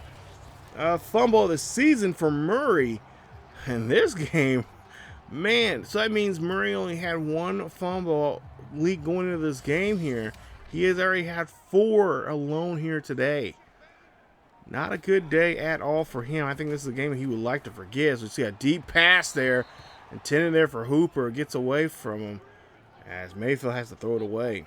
fumble of the season for Murray. And this game, man, so that means Murray only had 1 fumble leak going into this game here. He has already had 4 alone here today. Not a good day at all for him. I think this is a game he would like to forget. As we see a deep pass there, intended there for Hooper. It gets away from him as Mayfield has to throw it away.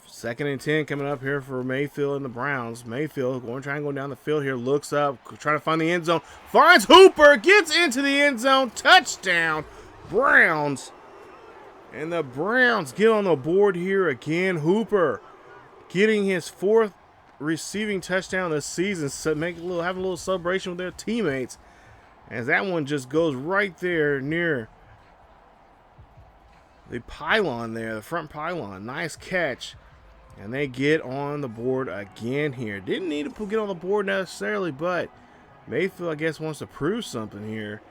2nd and 10 coming up here for Mayfield and the Browns. Mayfield going trying to go down the field here. Looks up, trying to find the end zone. Finds Hooper, gets into the end zone. Touchdown, Browns. And the Browns get on the board here again. Hooper getting his 4th receiving touchdown this season. So have a little celebration with their teammates. As that one just goes right there near the pylon there, the front pylon. Nice catch. And they get on the board again here. Didn't need to get on the board necessarily, but Mayfield, I guess, wants to prove something here.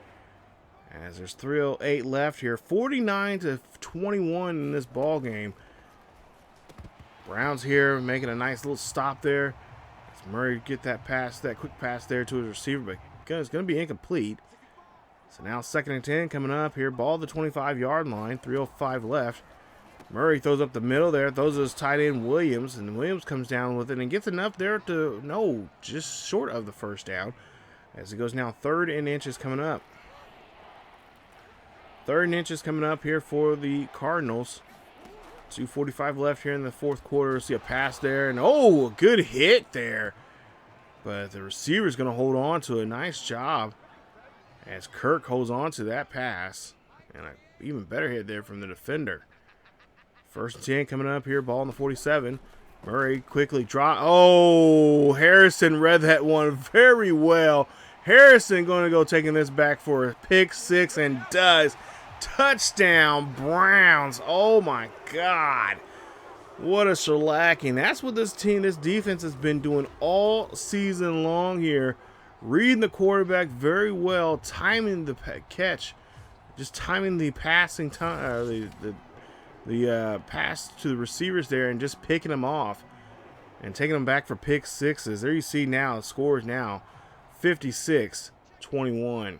As there's 3:08 left here. 49-21 in this ball game. Browns here making a nice little stop there. As Murray get that pass, that quick pass there to his receiver, but it's going to be incomplete. So now 2nd and 10 coming up here. Ball at the 25-yard line. 3:05 left. Murray throws up the middle there. Throws his tight end Williams, and Williams comes down with it and gets enough there to, no, just short of the first down. As it goes now 3rd and inches coming up. 3rd and inches coming up here for the Cardinals. 2:45 left here in the 4th quarter. See a pass there, and oh, a good hit there. But the receiver's going to hold on to it. Nice job as Kirk holds on to that pass. And an even better hit there from the defender. 1st and 10 coming up here. Ball on the 47. Murray quickly drop. Oh, Harrison read that one very well. Harrison going to go taking this back for a pick 6 and does. Touchdown, Browns. Oh, my God. What a shellacking. That's what this defense has been doing all season long here. Reading the quarterback very well. Timing the catch. Just timing the passing time. The pass to the receivers there and just picking them off. And taking them back for pick 6s. There you see now, the score is now 56-21.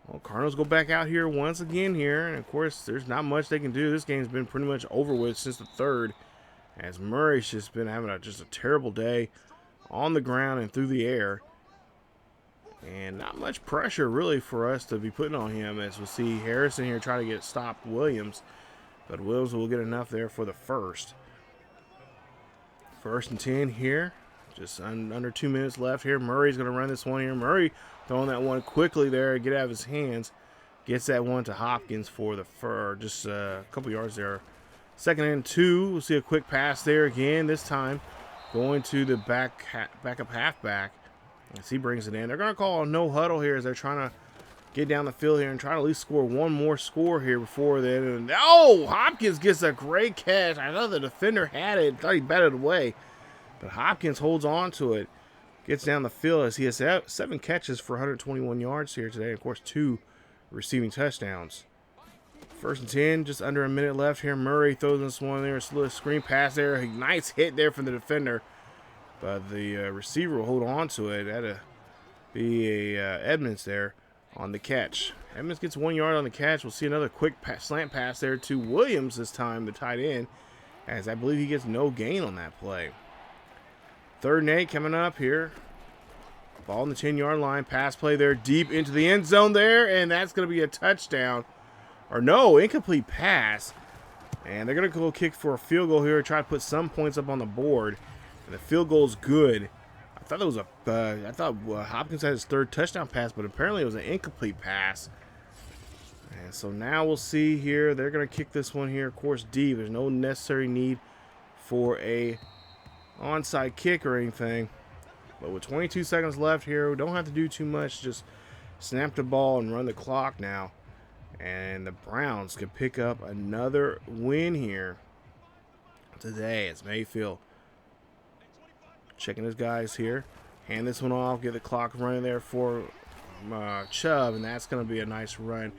Well, Cardinals go back out here once again here. And, of course, there's not much they can do. This game's been pretty much over with since the 3rd. As Murray's just been having just a terrible day on the ground and through the air. And not much pressure, really, for us to be putting on him. As we'll see Harrison here try to get stopped Williams. But Williams will get enough there for the 1st. 1st and 10 here. Just under 2 minutes left here. Murray's going to run this one here. Murray throwing that one quickly there, get out of his hands. Gets that one to Hopkins for just a couple yards there. 2nd and 2. We'll see a quick pass there again. This time going to the backup halfback. As he brings it in. They're going to call a no huddle here as they're trying to get down the field here and try to at least score one more score here before then. And, oh, Hopkins gets a great catch. I thought the defender had it. Thought he batted it away. But Hopkins holds on to it. Gets down the field as he has 7 catches for 121 yards here today. Of course, 2 receiving touchdowns. 1st and 10, just under a minute left here. Murray throws this one there. A little screen pass there. A nice hit there from the defender. But the receiver will hold on to it. That'll be a Edmonds there on the catch. Edmonds gets 1 yard on the catch. We'll see another quick slant pass there to Williams this time, the tight end, as I believe he gets no gain on that play. 3rd and 8 coming up here. Ball on the 10-yard line. Pass play there deep into the end zone there, and that's going to be a touchdown. Or no, incomplete pass. And they're going to go kick for a field goal here, try to put some points up on the board. And the field goal is good. I thought Hopkins had his 3rd touchdown pass, but apparently it was an incomplete pass. And so now we'll see here. They're going to kick this one here, of course, deep. There's no necessary need for a onside kick or anything. But with 22 seconds left here, we don't have to do too much. Just snap the ball and run the clock now. And the Browns can pick up another win here today. It's Mayfield checking his guys here. Hand this one off, get the clock running there for Chubb, and that's going to be a nice run.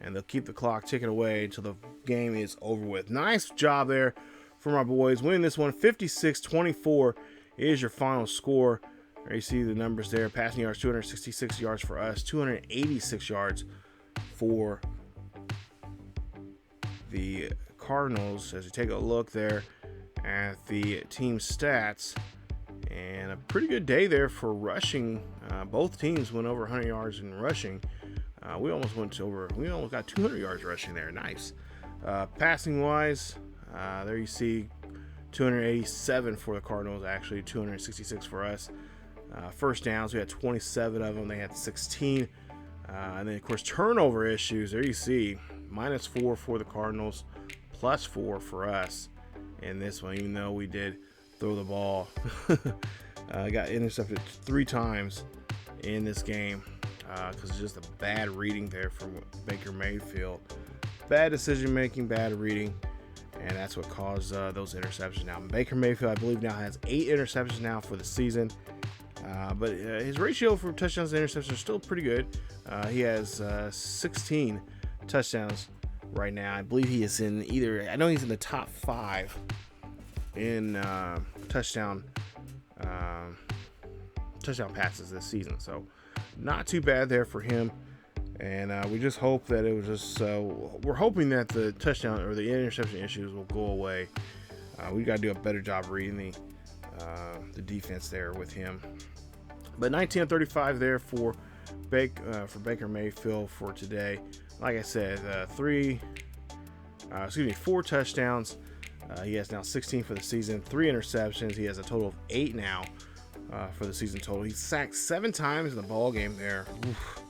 And they'll keep the clock ticking away until the game is over with. Nice job there from our boys. Winning this one, 56-24 is your final score. There you see the numbers there. Passing yards, 266 yards for us, 286 yards for the Cardinals. As you take a look there at the team stats, and a pretty good day there for rushing. Both teams went over 100 yards in rushing. We almost got 200 yards rushing there. Nice. Passing wise, there you see 287 for the Cardinals, actually 266 for us. First downs, we had 27 of them. They had 16. And then, of course, turnover issues. There you see -4 for the Cardinals, +4 for us in this one, even though we did throw the ball. Got intercepted 3 times in this game because it's just a bad reading there from Baker Mayfield. Bad decision making, bad reading, and that's what caused those interceptions. Now, Baker Mayfield, I believe, now has 8 interceptions now for the season. But his ratio for touchdowns and interceptions is still pretty good. He has 16 touchdowns right now. I believe he is in I know he's in the top 5 in touchdown passes this season. So not too bad there for him. And we just hope that it was just, we're hoping that the touchdown or the interception issues will go away. We got to do a better job reading the defense there with him. But 19-35 there for Baker Mayfield for today. Like I said, 4 touchdowns. He has now 16 for the season, 3 interceptions. He has a total of 8 now for the season total. He's sacked 7 times in the ball game there. Oof.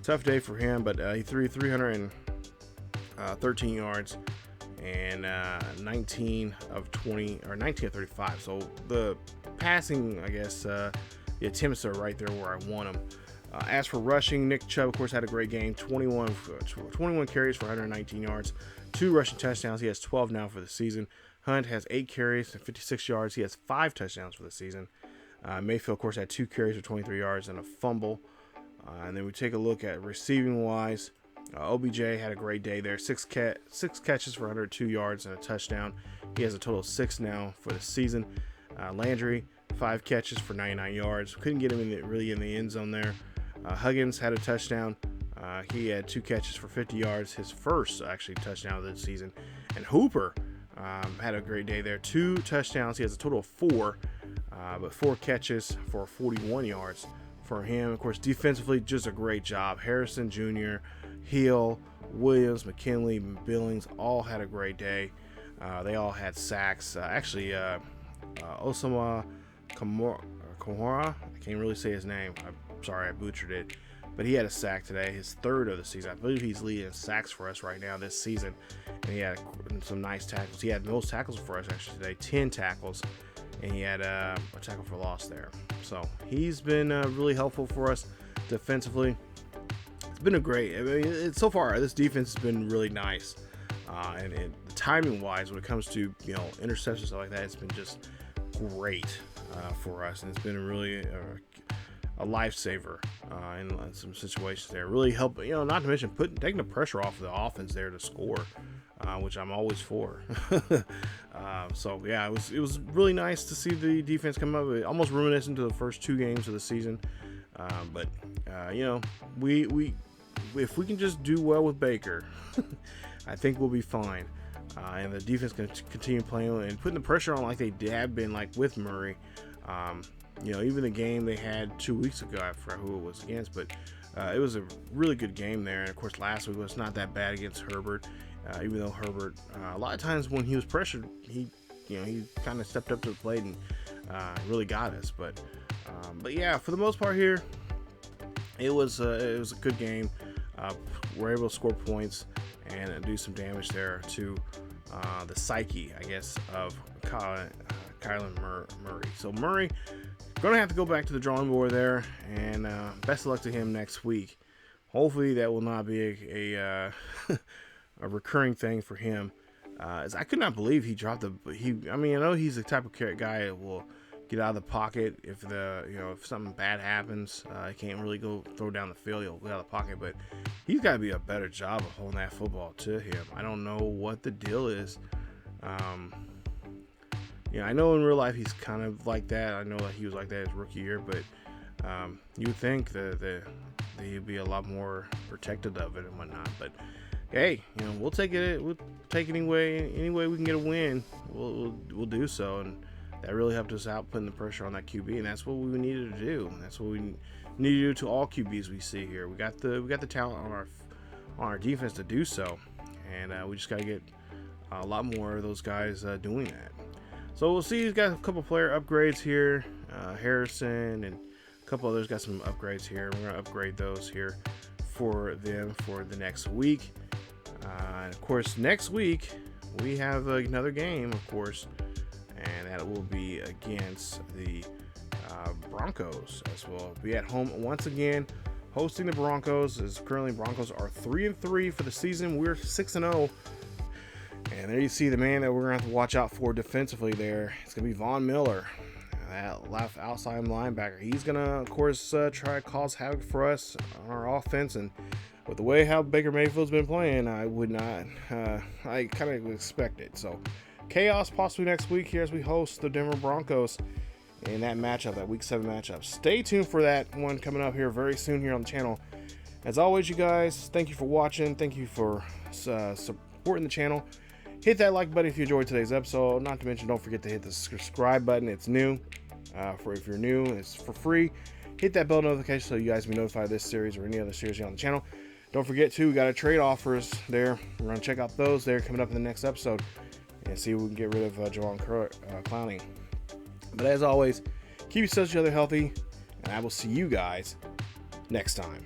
Tough day for him, but he threw 313 yards and 19 of 35. So the passing, I guess, the attempts are right there where I want them. As for rushing, Nick Chubb, of course, had a great game. 21 carries for 119 yards, 2 rushing touchdowns. He has 12 now for the season. Hunt has 8 carries and 56 yards. He has 5 touchdowns for the season. Mayfield, of course, had 2 carries for 23 yards and a fumble. And then we take a look at receiving wise. OBJ had a great day there. 6 catches for 102 yards and a touchdown. He has a total of 6 now for the season. Landry, 5 catches for 99 yards. Couldn't get him really in the end zone there. Huggins had a touchdown. He had 2 catches for 50 yards, his first actually touchdown of the season. And Hooper had a great day there. 2 touchdowns. He has a total of 4, but 4 catches for 41 yards for him. Of course, defensively, just a great job. Harrison Jr., Hill, Williams, McKinley, Billings all had a great day. They all had sacks. Osama Kamara, I can't really say his name. I'm sorry, I butchered it. But he had a sack today, his 3rd of the season. I believe he's leading sacks for us right now this season. And he had some nice tackles. He had most tackles for us actually today, 10 tackles. And he had a tackle for loss there. So he's been really helpful for us defensively. It's been so far, this defense has been really nice. And timing wise, when it comes to interceptions and stuff like that, it's been just great for us. And it's been really a lifesaver in some situations there. Really help, not to mention taking the pressure off of the offense there to score, which I'm always for. So yeah, it was really nice to see the defense come up. Almost reminiscent to the first 2 games of the season. But we if we can just do well with Baker, I think we'll be fine. And the defense can continue playing and putting the pressure on like they have been, like with Murray. Even the game they had 2 weeks ago, I forgot who it was against, but it was a really good game there. And of course, last week was not that bad against Herbert, even though Herbert, a lot of times when he was pressured, he kind of stepped up to the plate and really got us. But yeah, for the most part here, it was a good game. We're able to score points and do some damage there to the psyche, I guess, of Kyler Murray. So Murray going to have to go back to the drawing board there, and best of luck to him next week. Hopefully that will not be a recurring thing for him. As I could not believe he dropped I know he's the type of guy that will get out of the pocket if if something bad happens. He can't really go throw down the field. He'll get out of the pocket, but he's got to be a better job of holding that football to him. I don't know what the deal is. I know in real life he's kind of like that. I know that he was like that his rookie year, but you would think that he'd be a lot more protected of it and whatnot. But hey, we'll take it. We'll take it any way we can get a win. We'll do so, and that really helped us out putting the pressure on that QB, and that's what we needed to do. That's what we need to do to all QBs we see here. We got the talent on our defense to do so, and we just got to get a lot more of those guys doing that. So we'll see. He's got a couple player upgrades here. Harrison and a couple others got some upgrades here. We're going to upgrade those here for them for the next week. And of course, next week we have another game, of course, and that will be against the Broncos as well. Be at home once again, hosting the Broncos. As currently Broncos are 3-3 for the season. We're 6-0. And there you see the man that we're going to have to watch out for defensively there. It's going to be Von Miller, that left outside linebacker. He's going to, of course, try to cause havoc for us on our offense. And with the way how Baker Mayfield's been playing, I would not, I kind of expect it. So chaos possibly next week here as we host the Denver Broncos in that matchup, that Week 7 matchup. Stay tuned for that one coming up here very soon here on the channel. As always, you guys, thank you for watching. Thank you for supporting the channel. Hit that like button if you enjoyed today's episode. Not to mention, don't forget to hit the subscribe button. It's new. If you're new, it's for free. Hit that bell notification so you guys will be notified of this series or any other series here on the channel. Don't forget, too, we got our trade offers there. We're going to check out those there coming up in the next episode and see if we can get rid of Jawan Clowney. But as always, keep yourselves each other healthy, and I will see you guys next time.